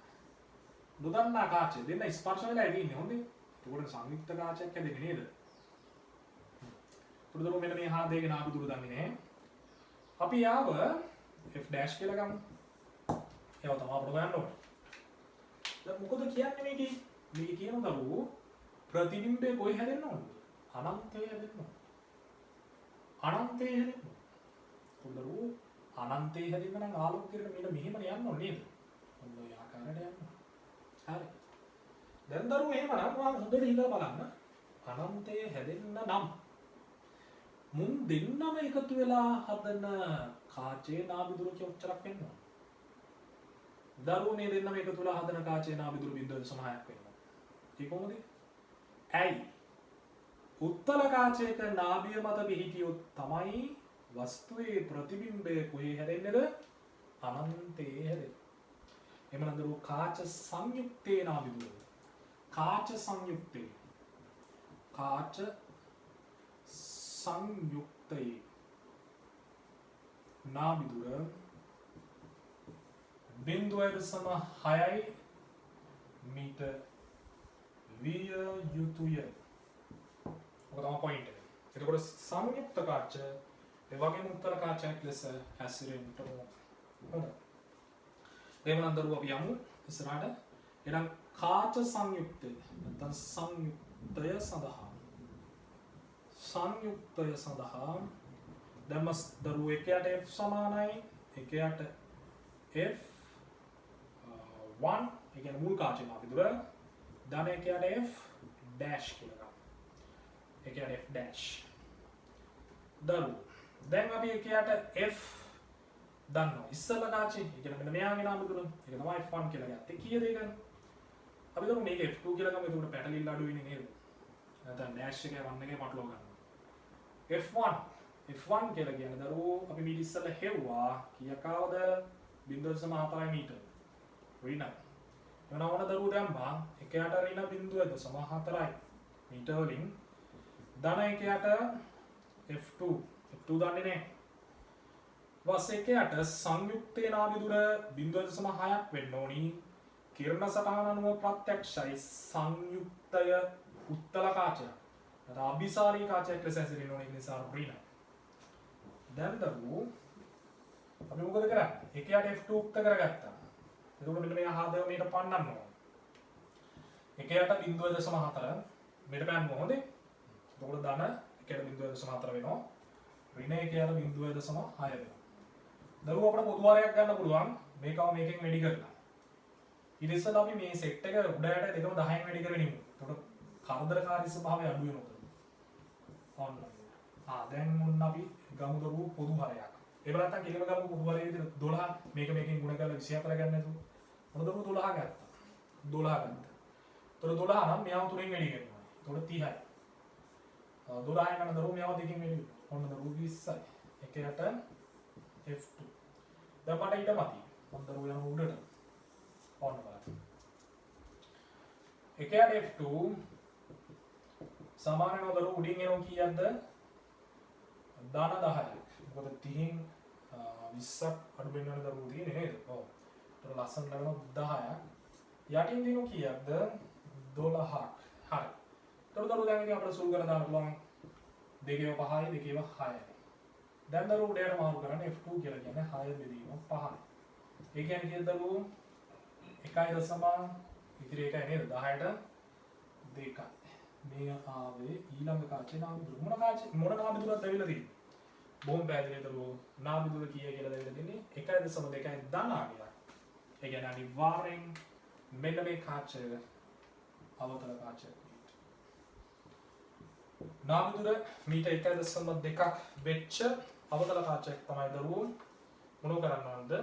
නොදන්නා කාචය දෙන්න ස්පර්ශ වෙලා ඉන්නේ හොඳේ. ඒකට සංයුක්ත කාචයක් හැදෙන්නේ නේද? පුදුම මෙන්න මේ හා දෙකේ නාභි දුර දන්නේ නැහැ. අපි යාව f' කියලා ගමු. ඒව තමයි අපිට ගන්න ඕනේ. දැන් මොකද කියන්නේ මේකේ? මේක කියන දරුවෝ ප්‍රතිබිම්බය කොයි හැදෙන්න ඕනද? අනන්තයේ හැදෙන්න ඕන. අනන්තයේ හැදෙන්න ඕන. දරුවෝ අනන්තයේ හැදෙන්න නම් ආලෝක කිරණ මෙන්න මෙහෙම යන්න ඕනේ නේද? ඔන්න ඔය ආකාරයට යන්න. හරි. දැන් දරුවෝ එහෙමනම් ඔයා හොඳට හිතලා බලන්න. අනන්තයේ හැදෙන්න නම් මුන් දෙන්නම එකතු වෙලා හදන කාචයේ නාභි දුර කොච්චරක් වෙන්න ඕන? දරුවෝ මේ දෙන්නම එකතු වෙලා හදන කාචයේ නාභි දුර 0.6ක් වෙනවා. ඒක කොහොමද? ඇයි? උත්තල කාචයක නාභිය මත පිහිටියොත් තමයි වස්තුවේ ප්‍රතිබිම්බය කොහේ හැදෙන්නේද? අනන්තයේ හැදෙන්නේ. එමනම් දරුවෝ කාච සංයුක්තේ නාභි දුර. කාච සංයුක්තේ. කාච සංයුක්තේ නාභි දුර 0.6 මීටර් විය යුතුය. ඔක තමයි පොයින්ට් එක. එතකොට සංයුක්ත කාච ඒ වගේම උත්තර කාචයක් ලෙස හැසිරෙන්න ඕන. හොඳයි. එහෙනම් දරුවෝ අපි යමු ඉස්සරහට. එහෙනම් කාච සංයුක්තය නැත්නම් සංයුක්තය සඳහා දැන් දරුවෝ එකයට f සමානයි එකයට f1 ඒ කියන්නේ මුල් කාචේ නාභි දුර ධන එකයට f dash කියලා ගන්න. ඒ කියන්නේ f dash. දරුවෝ දැන් අපි එකයට f දන්නවා. ඉස්සෙල්ලා කාචේ ඒ කියන්නේ මෙන්න මෙයාගේ නාභි දුර. ඒක තමයි f1 කියලා ගත්තේ. කීයද ඒක? අපි දමු මේක f2 කියලා ගමු. එතකොට පැටලිල්ල අඩු වෙන්නේ නේද? නැත්නම් dash එකේ 1 එකේ පටලවා ගන්නවා. f1 කියලා කියන්නේ දරුවෝ අපි මීට ඉස්සෙල්ලා හෙව්වා කීයක් ආවද 0.4 මීටර. ඍණ. එවනම් ඕන දරුවෝ දැම්මා එකයට ඍණ 0.4 මීටර වලින් ධන එකයට f2 දන්නේ නැහැ. වස් එකයට සංයුක්තේ නාභි දුර 0.6ක් වෙන්න ඕනි. කිරණ සටහන අනුව ප්‍රත්‍යක්ෂයි සංයුක්තය උත්තල කාචය. අභිසාරී කාචයක් ලෙස හැසිරෙන්න ඕනේ. ඒ නිසා ඍණ. දැන් දරුවෝ අපි මොකද කරන්නේ? එකයට f2 උක්ත කරගත්තා. එතකොට මෙන්න මේ ආදව මේක පන්නන්න ඕන. එකයට 0.4 මෙතන පෑන්න හොඳේ. එතකොට ධන එකයට 0.4 වෙනවා. ඍණ එකයට 0.6 වෙනවා. දරුවෝ අපිට පොදු වාරයක් ගන්න පුළුවන්. මේකව මේකෙන් වැඩි කරලා. ඊට ඉස්සෙල්ලා අපි මේ සෙට් එක උඩ යට දෙකම 10න් වැඩි කරගෙන ඉමු. එතකොට කරදරකාරී ස්වභාවය අඩු වෙනවා. ඔන්න. දැන් මොන්න අපි ගමු දරුවෝ පොදු හරයක්. ඒක නැත්තම් කෙලිම ගමු පොදු හරයේ විදිහට 12 මේක මේකෙන් ගුණ කරලා 24 ගන්න නැතුව. මොන දරුවෝ 12 ගත්තා. 12 ගත්තා. ඒතර 12 නම් මෙයාව තුනෙන් වැඩි කරනවා. ඒතකොට 30යි. 12 ගන්න දරුවෝ මෙයාව දෙකෙන් වැඩි. ඔන්න දරුවෝ 20යි. එකයට f2. දැන් මට ඊට මති. මම දරුවෝ යන උඩට. ඔන්න බලන්න. එකයට f2 සමාන වෙනවා දරුවෝ උඩින් එනවා කීයක්ද? ධන 10යි. මොකද 30න් 20ක් අඩු වෙන දරුවෝ තියෙන්නේ නේද? ඔව්. ඒතර ලස්සන ලැබෙනවා 10ක්. යටින් දිනු කීයක්ද? 12ක්. හරි. ඒතර දරුවෝ දැන් ඉතින් අපිට සුළු කරලා දාන්න පුළුවන් 2 5යි 2 6යි. දැන් දරුවෝ උඩට මාරු කරන්නේ f2 කියලා කියන්නේ 6 බෙදීම 5යි. ඒ කියන්නේ කීයද දරුවෝ? 1.0 ඉතිරි එකයි නේද? 10ට 2යි. මේ ආවේ ඊළඟ කාචේ නාභි දුර. මොන නාභි දුරක්ද ඇවිල්ලා තියෙන්නේ? බොහොම පැහැදිලි දරුවෝ නාභිදුර කීය කියලා දෙවිලා දෙන්නේ 1.2 ධනාගයක්. ඒ කියන්නේ අනිවාර්යෙන් මෙන්න මේ කාචය අවතල කාචය. නාභිදුර මීටර් 1.2ක් වෙච්ච අවතල කාචයක් තමයි දරුවෝ මොනව කරන්නවද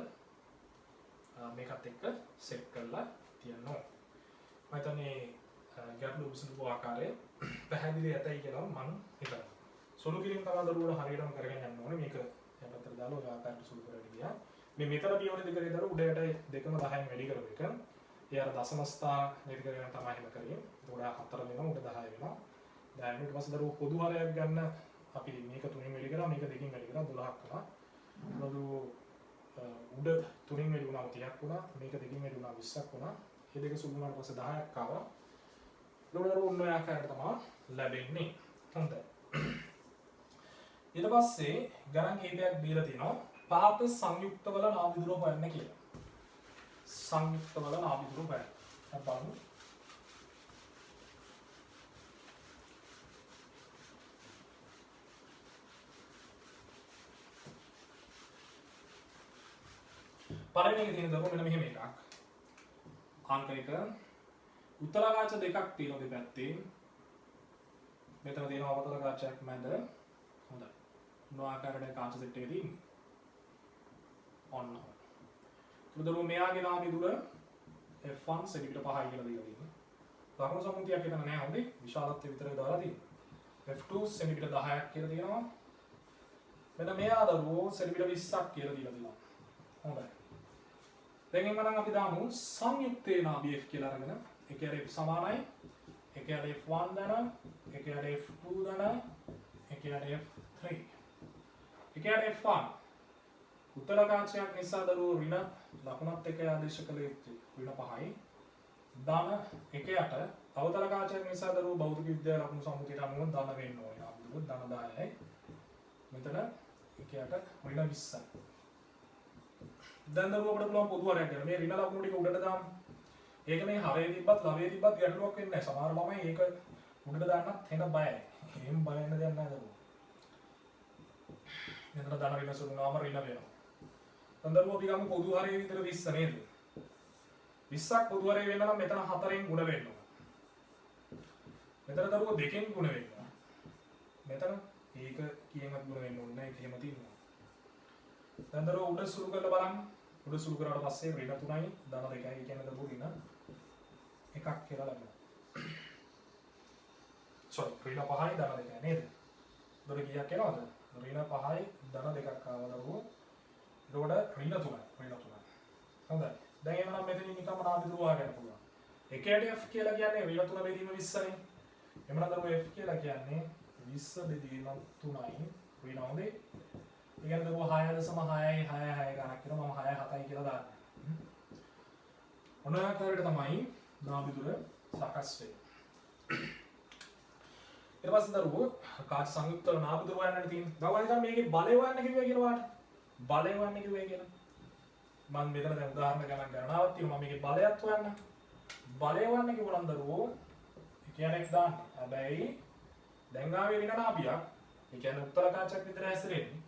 මේකත් එක්ක සෙට් කරලා තියනවා. මම හිතන්නේ ගැටලු විසඳපු ආකාරය පැහැදිලි ඇතයි කියලා මම හිතනවා. සුළු කිරීම තමයි දරුවෝ හරියටම කරගෙන යන්න ඕනේ. මේක යටතට දාලා ඔය ආකාරයට සුළු කරගෙන ගියා. මේ මෙතන පියවර දෙක කරේ දරුවෝ උඩ යට දෙකම 10න් වැඩි කරපු එක. ඒ අර දශම ස්ථාන නේද කරගෙන තමයි එහෙම කරේ. ඒකට 4 වෙනවා උඩ 10 වෙනවා. දැන් ඊට පස්සේ දරුවෝ පොදු හරයක් ගන්න අපි මේක 3න් වැඩි කරා මේක 2කින් වැඩි කරා 12ක් කරා. දරුවෝ උඩ 3න් වැඩි වුණා 30ක් වුණා. මේක 2කින් වැඩි වුණා 20ක් වුණා. මේ දෙක සුළු වුණාට පස්සේ 10ක් ආවා. දරුවෝ ඔන්න ඔය ආකාරයට තමයි ලැබෙන්නේ. හොඳයි. ඊට පස්සේ ගණන් කීපයක් දීලා තිනවා පාත සංයුක්තවල නාභිදුර හොයන්න කියලා. සංයුක්තවල නාභිදුර හොයන්න. බලමු. පළවෙනි එකේ තියෙන දරුවෝ මෙන්න මෙහෙම එකක්. අංක 1 උත්තලාකාච දෙකක් තියෙනවා දෙපැත්තේ. මෙතන තියෙනවා අවතල කාචයක් මැද. හොඳයි. මොන ආකාරයකට කාච සෙට් එකේ තියෙන්නේ? ඔන්න. තුදරුව මෙයාගේ නාභිදුර F1 සෙන්ටිමීටර් 5යි කියලා දීලා තියෙනවා. ලකුණු සම්මුතියක් එතන නෑ හොඳේ. විශාලත්වය විතරයි දාලා තියෙන්නේ. F2 සෙන්ටිමීටර් 10ක් කියලා තියෙනවා. මෙන්න මෙයා දරුවෝ සෙන්ටිමීටර් 20ක් කියලා දීලා තියෙනවා. හොඳයි. දැන් එන්නනම් අපි දාමු සංයුක්තේ නාභි F කියලා අරගෙන එක යට F සමානයි එක යට F1 දන එක යට F2 දන එක යට F3 එක යට F1 උත්තලකාංශයක් නිසා දරුවෝ ඍණ ලකුණත් එක්ක ආදේශ කළ යුතුයි ඍණ 5යි ධන එක යට අවතලකාංශයක් නිසා දරුවෝ භෞතික විද්‍යාව ලකුණු සම්මුතියට අනුව ධන වෙන්න ඕනේ අපිට ධන 10යි මෙතන එක යට ඍණ 20යි දැන් දරුවෝ අපිට පුළුවන් පොදු හරයක් ගන්න මේ ඍණ ලකුණු ටික උඩට දාන්න ඒක මේ හරේ තිබ්බත් ලවේ තිබ්බත් ගැටලුවක් වෙන්නේ නැහැ. සමහර ළමයි ඒක උඩට දාන්නත් වෙන බයයි. එහෙම බය වෙන්න දෙයක් නැහැ දරුවෝ. මෙතන ධන ඍණ සුළුනාම ඍණ වෙනවා. දැන් දරුවෝ අපි ගමු පොදු හරේ විතර 20 නේද? 20ක් පොදු හරේ වෙන්න නම් මෙතන 4න් ගුණ වෙන්න ඕන. මෙතන දරුවෝ 2කින් ගුණ වෙන්න ඕන. මෙතන ඒක කීයක්වත් ගුණ වෙන්න ඕනේ නැහැ. ඒක එහෙම තියෙනවා. දැන් දරුවෝ උඩ සුළු කරලා බලන්න. උඩ සුළු කරාට පස්සේ ඍණ 3යි ධන 2යි කියන දරුවෝ ඍණ එකක් කියලා ලැබෙනවා. sorry ඍණ 5යි ධන 2යි නේද? දොර කීයක් එනවද? ඍණ 5යි ධන 2ක් ආවා දරුවෝ. එතකොට ඍණ 3යි. හොඳයි. දැන් එනවා මෙතනින් නිකම්ම නාභිදුර හොයාගන්න පුළුවන්. එකයට F කියලා කියන්නේ ඍණ 3 බෙදීම 20නේ. එමනම් දරුවෝ F කියලා කියන්නේ 20 බෙදීම 3යි ඍණ හොඳේ. ඒ කියන්නේ දරුවෝ 6.6යි 6 ගණක් කරනවා මම 6 7යි කියලා දාන්න. ඔන්න ඔය ආකාරයට තමයි නාභිදුර සකස් වෙන්නේ. ඊට පස්සේ දරුවෝ කාච සංයුක්තවල නාභිදුර හොයන්නට තියෙන. ගාවා හිතන්න මේකේ බලය හොයන්න කිව්වා කියලා වාට. බලය හොයන්න කිව්වා කියලා. මම මෙතන දැන් උදාහරණ ගණන් ගණනාවක් තියෙනවා. මම මේකේ බලයත් හොයන්න. බලය හොයන්න කිව්වනම් දරුවෝ ඒ කියන්නේ X දාන්න. හැබැයි දැන් ආවේ වෙන නාභියක්. ඒ කියන්නේ උත්තර කාචයක් විතර හැසිරෙන්නේ.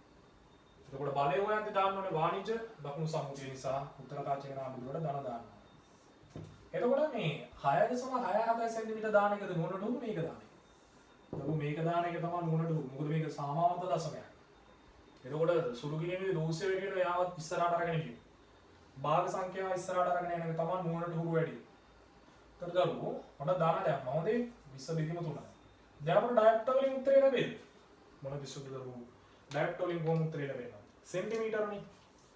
එතකොට බලය හොයද්දී දාන්න ඕනේ වාණිජ ලකුණු සම්මුතිය නිසා උත්තර කාචයක නාභිදුරට ධන දාන්න. එතකොට මේ 6.67 සෙන්ටිමීටර් දාන එකද නුවණට උරු මේක දාන එක. දරුවෝ මේක දාන එක තමයි නුවණට උරු. මොකද මේක සාමාන්‍ය දශමයක්. එතකොට සුළු කිරීමේ දෝෂය වෙගෙන යාවත් ඉස්සරහට අරගෙන ගියෝ. භාග සංඛ්‍යාව ඉස්සරහට අරගෙන යන එක තමයි නුවණට උරු වැඩි. එතකොට දරුවෝ මොන දාන දැම්ම හොඳේ 20 බෙදීම 3යි. දැන් අපිට ඩයරෙක්ට් වලින් උත්තරේ ලැබෙන්නේ. මොන විසුද්ධ දරුවෝ ඩයරෙක්ට් වලින් කොහොම උත්තරේ ලැබෙන්නේ? සෙන්ටිමීටරනේ.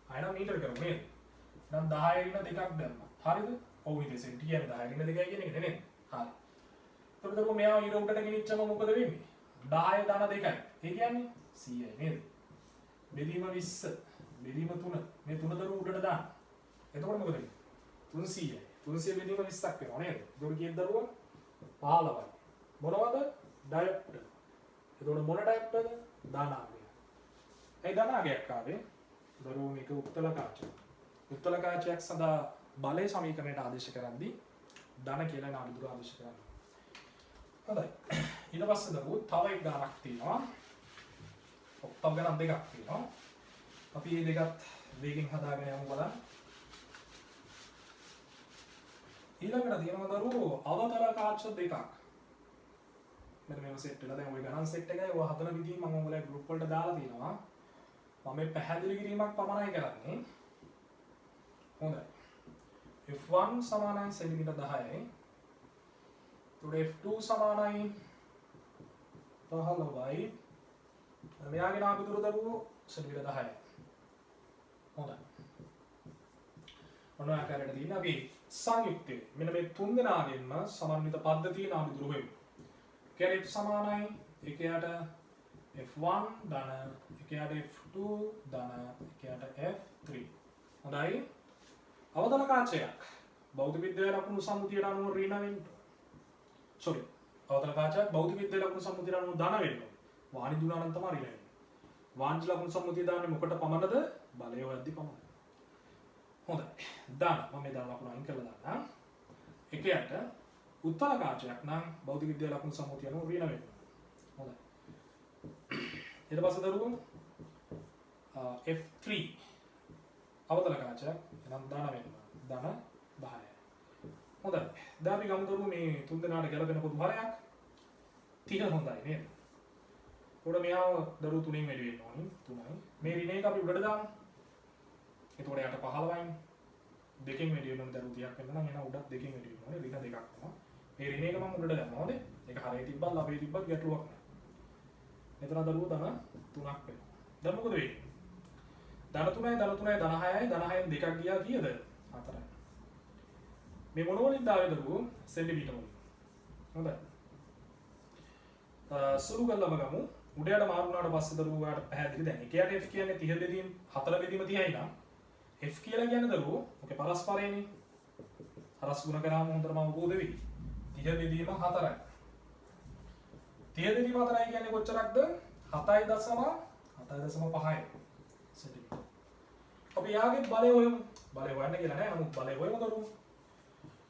අයන මීටර කරමු නේද? නම් 10 ඍණ 2ක් දැම්මා. හරිද? ඔව් ඉතින් සෙන්ටි කියන්නේ 10 ඍණ 2යි කියන එක නේද? හරි. එතකොට දරුවෝ මෙයා ඊට උඩට ගෙනිච්චම මොකද වෙන්නේ? 10 ධන 2යි. ඒ කියන්නේ 100යි නේද? බෙදීම 20 බෙදීම 3 මේ 3 දරුවෝ උඩට දාන්න. එතකොට මොකද වෙන්නේ? 300යි. 300 බෙදීම 20ක් වෙනවා නේද? එතකොට කීයද දරුවෝ? 15යි. මොනවද? ඩයරෙක්ට්. එතකොට මොන ඩයරෙක්ට්ද? ධනාගය. ඒ ධනාගයක් ආවේ දරුවෝ මේක උත්තල කාචය. උත්තල කාචයක් සඳහා බලය සමීකරණයට ආදේශ කරද්දී ධන කියලා නාභිදුර ආදේශ කරනවා. හොඳයි. ඊට පස්සේ දරුවෝ තව එක ගණක් තියෙනවා. ඔව් තව ගණන් දෙකක් තියෙනවා. අපි මේ දෙකත් වේගෙන් හදාගෙන යමු බලන්න. ඊළඟට තියෙනවා දරුවෝ අවතල කාච දෙකක්. මෙන්න මේව සෙට් වෙලා දැන් ওই ගණන් සෙට් එකයි ඔය හදන විදිහ මම ඔයාලගේ ගෲප් වලට දාලා තියෙනවා. මම මේ පැහැදිලි කිරීමක් පමණයි කරන්නේ. හොඳයි. F1 සමානයි සෙන්ටිමීටර් 10යි. F2 සමානයි 15යි. මෙයාගේ නාභි දුර දරුවෝ සෙන්ටිමීටර් 10යි. හොඳයි. ඔන්න ආකාරයට තියෙන අපි සංයුක්තය. මෙන්න මේ තුන් දෙනාගෙන්ම සමන්විත පද්ධතියේ නාභි දුර වෙමු. කියන්නේ F සමානයි එකයට F1 ධන එකයට F2 ධන එකයට F3. හොඳයි. අවතල කාචයක් භෞතික විද්‍යාවේ ලකුණු සම්මුතියට අනුව ඍණ වෙන්න. අවතල කාචයක් භෞතික විද්‍යාවේ ලකුණු සම්මුතියට අනුව ධන වෙන්න. වාණි දුනා නම් තමයි ඍණ වෙන්නේ. වාණි ලකුණු සම්මුතිය දාන්නේ මොකට පමණද? බලය හොයද්දි පමණයි. හොඳයි. ධන මම මේ ධන ලකුණු අයින් කරලා දාන්න. එකයට උත්තර කාචයක් නම් භෞතික විද්‍යාවේ ලකුණු සම්මුතිය අනුව ඍණ වෙන්න. හොඳයි. ඊට පස්සේ දරුවෝ F3 අවතල කාචයක් එනම් ධන වෙනවා. ධන 10යි. හොඳයි. දැන් අපි ගමු දරුවෝ මේ තුන් දෙනාට ගැලපෙන පොදු හරයක් 30 හොඳයි නේද? උඩ මෙයාව දරුවෝ තුنين වැඩි වෙන්න ඕනි 3යි. මේ ඍණ එක අපි උඩට දාමු. එතකොට යට 15යි. දෙකෙන් වැඩි වෙන දරුවෝ 30ක් වෙනවා නම් එන උඩත් දෙකෙන් වැඩි වෙනවා. ඍණ දෙකක් වෙනවා. මේ ඍණ එක මම උඩට දැම්මා. හොඳේ. ඒක හරියට තිබ්බත් අපේ තිබ්බත් ගැටලුවක් නැහැ. මෙතන දරුවෝ ධන 3ක් වෙනවා. දැන් මොකද වෙන්නේ? ධන 3යි ධන 3යි ධන 6යි ධන 6න් දෙකක් ගියා කීයද? 4යි. මේ මොන වලින්ද ආවේ දරුවෝ? සෙන්ටිමීටර වලින්. හොඳයි. සුළු කරලම ගමු. උඩයට මාරු වුණාට පස්සේ දරුවෝ ඔයාලට පැහැදිලි දැන් එකයට F කියන්නේ 30 බෙදීම 4 බෙදීම 30යි නම් F කියලා කියන්නේ දරුවෝ ඔකේ පරස්පරයනේ. හරස් ගුණ කරාම හොඳටම අවබෝධ වෙයි. 30 බෙදීම 4යි. 30 බෙදීම 4යි කියන්නේ කොච්චරක්ද? 7.5 සෙන්ටිමීටර. අපි යාගේ බලය හොයමු. බලය හොයන්න කියලා නෑ. නමුත් බලය හොයමු දරුවෝ.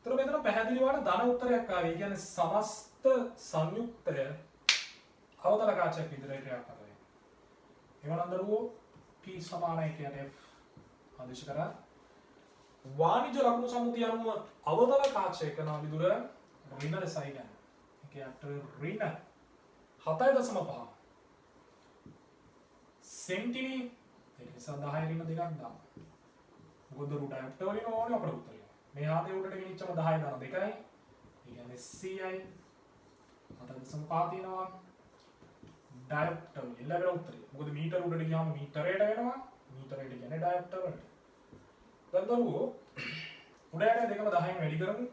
ඒතර මෙතන පැහැදිලි වුණා ධන උත්තරයක් ආවේ. ඒ කියන්නේ සමස්ත සංයුක්තය අවතල කාචයක් විදිහට ක්‍රියාත්මක වෙනවා. එවනම් දරුවෝ P සමාන එකයට F ආදේශ කරා. වාණිජ ලකුණු සම්මුතිය අනුව අවතල කාචයක නාභි දුර ඍණ ලෙසයි ගන්න. එකයට ඍණ 7.5 සෙන්ටිමීටර ඒ නිසා 10 ඍණ දෙකක් දාන්න. මොකද රුට ඩයොප්ටර් වලින් ඕනේ අපේ උත්තරය. මේ ආදී උඩට ගෙනිච්චම 10 දාන 2යි. ඒ කියන්නේ CI 7.5 තියෙනවා. ඩයොප්ටර් වලින් ලැබෙන උත්තරය. මොකද මීටර උඩට ගියාම මීටරයට වෙනවා. මීටරයට කියන්නේ ඩයොප්ටර් වලට. දැන් දරුවෝ උඩයට දෙකම 10න් වැඩි කරමු.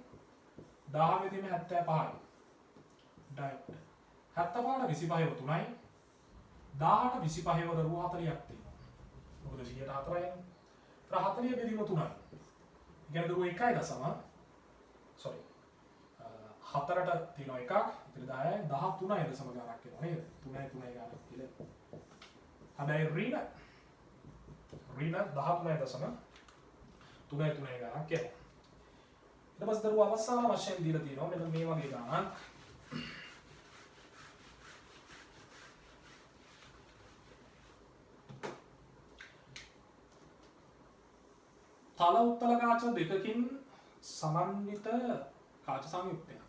10 වෙදීම 75යි. ඩයොප්ටර් 75ට 25ව 3යි. 10ට 25ව දරුවෝ 40ක් තියෙනවා. මොකද 100ට 4යි. 40 බෙදීම 3යි. කියන්නේ දරුවෝ 4ට තියෙනවා එකක්. ඉතින් 10යි 13යි දශම ගණනක් එනවා නේද? 3යි 3යි ගණනක් කියලා. හැබැයි ඍණ 13යි දශම 3යි 3යි ගණනක් එනවා. ඊට පස්සේ දරුවෝ අවසාන වශයෙන් දීලා තියෙනවා මෙන්න මේ වගේ ගණනක්. තල උත්තල කාච දෙකකින් සමන්විත කාච සංයුක්තයක්.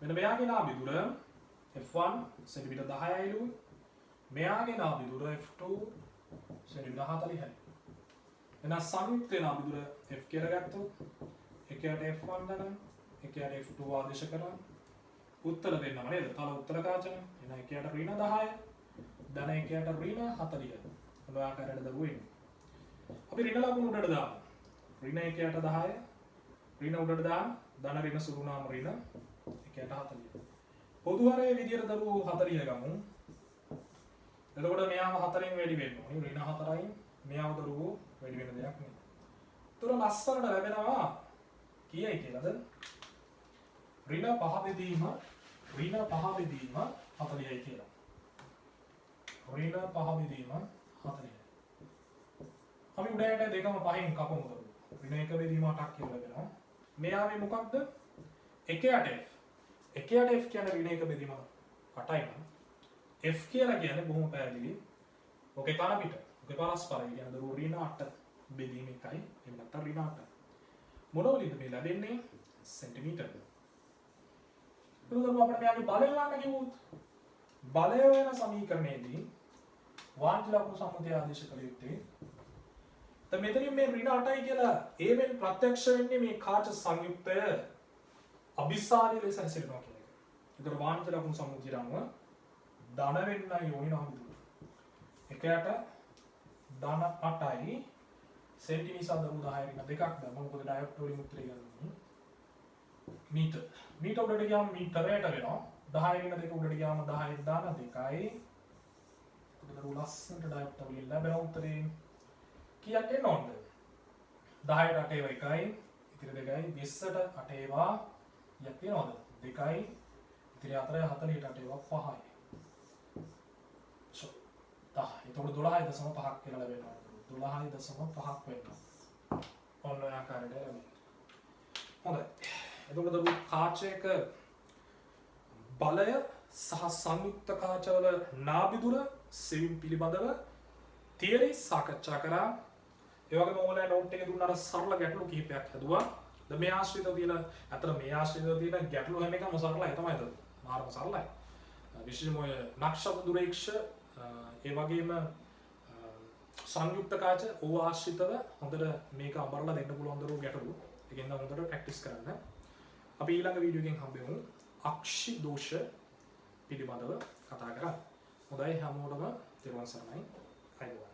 මෙන්න මෙයාගේ නාභි දුර F1 සෙන්ටිමීටර 10යිලු. මෙයාගේ නාභි දුර F2 සෙන්ටිමීටර 40යි. එහෙනම් සංයුක්තේ නාභි දුර F කියලා ගත්තොත් එකයට F1 ගන්න, එකයට F2 ආදේශ කරා. උත්තර දෙන්නම නේද? තල උත්තර කාචන. එහෙනම් එකයට ඍණ 10, ධන එකයට ඍණ 40. ඔය ආකාරයට දරුවෝ එන්නේ. අපි ඍණ ලකුණු උඩට දාමු. ඍණ එකයට 10, ඍණ උඩට දාමු. ධන ඍණ සුළු නාම ඍණ එකයට 40. පොදු හරයේ විදියට දරුවෝ 40 ගමු. එතකොට මෙයාම 4න් වැඩි වෙන්න ඕනේ. ඍණ 4යි. මෙයාව දරුවෝ වැඩි වෙන දෙයක් නෙමෙයි. ඒතර ලස්සනට ලැබෙනවා කීයයි කියලාද? ඍණ 5 බෙදීම 40යි කියලා. ඍණ 5 බෙදීම 40යි. අපි උඩයට දෙකම 5න් කපමු දරුවෝ. ඍණ 1 බෙදීම 8ක් කියලා ලැබෙනවා. මෙයාවේ මොකක්ද? එකයට F. එකයට F කියන්නේ ඍණ 1 බෙදීම 8යි නම් F කියලා කියන්නේ බොහොම පැහැදිලි. ඔකේ කන පිට. ඔකේ පරස්පරය කියන්නේ දරුවෝ ඍණ 8 බෙදීම එකයි. එහෙම නැත්නම් ඍණ 8. මොනවලින්ද මේ ලැබෙන්නේ? සෙන්ටිමීටර. එතකොට අපිට මෙයාගේ බලය ගන්න කිව්වොත් බලය වෙන සමීකරණයේදී වාන්ති ලකුණු සම්මුතිය ආදේශ කළ යුත්තේ. දැන් මෙතනින් මේ ඍණ 8යි කියලා ඒෙන් ප්‍රත්‍යක්ෂ වෙන්නේ මේ කාච සංයුක්තය අභිසාරී ලෙස හැසිරෙනවා කියන එක. ඒතර වාන්ති ලකුණු සම්මුතියට අනුව ධන වෙන්නයි ඕනි නහඳුන. එකයට ධන 8යි සෙන්ටිමීටර දරු 10 රින දෙකක් දැන් මොකද ඩයොඩ් වලින් උත්තරේ ගන්න මීටර. මීටර උඩට ගියාම මීටරයට වෙනවා. 10 රින දෙක උඩට ගියාම 10 දාන 2යි. එතකොට ලස්සනට ඩයොඩ් වලින් ලැබෙන උත්තරේ කීයක් එන්න ඕනද? 10ට 8 ඒවා 1යි. ඉතිරි 2යි 20ට 8 ඒවා යක් තියනවද? 2යි. ඉතිරි 4යි 40ට 8 ඒවා 5යි. එතකොට 12.5ක් කියලා ලැබෙනවා. 12.5ක් වෙනවා. ඔන්න ඔය ආකාරයට ලැබෙනවා. හොඳයි. එතකොට දරු කාචයක බලය සහ සංයුක්ත කාචවල නාභිදුර සෙවීම පිළිබඳව තියරි සාකච්ඡා කරා. ඒ වගේම ඕනෑ නෝට් එකේ දුන්නාට සරල ගැටලු කිහිපයක් හදුවා. දැන් මේ ආශ්‍රිතව තියෙන අතර මේ ආශ්‍රිතව තියෙන ගැටලු හැම එකම සරලයි තමයි දරු. මාර්ග සරලයි. විශේෂයෙන්ම ඔය නක්ෂත්‍ර දුරේක්ෂ ඒ වගේම සංයුක්ත කාච ඕව ආශ්‍රිතව හොඳට මේක අඹරලා දෙන්න පුළුවන් දරුවෝ ගැටලු. ඒකෙන් නම් හොඳට ප්‍රැක්ටිස් කරන්න. අපි ඊළඟ වීඩියෝ එකෙන් හම්බෙමු අක්ෂි දෝෂ පිළිබඳව කතා කරා. හොඳයි හැමෝටම තෙරුවන් සරණයි. අයබෝවන්.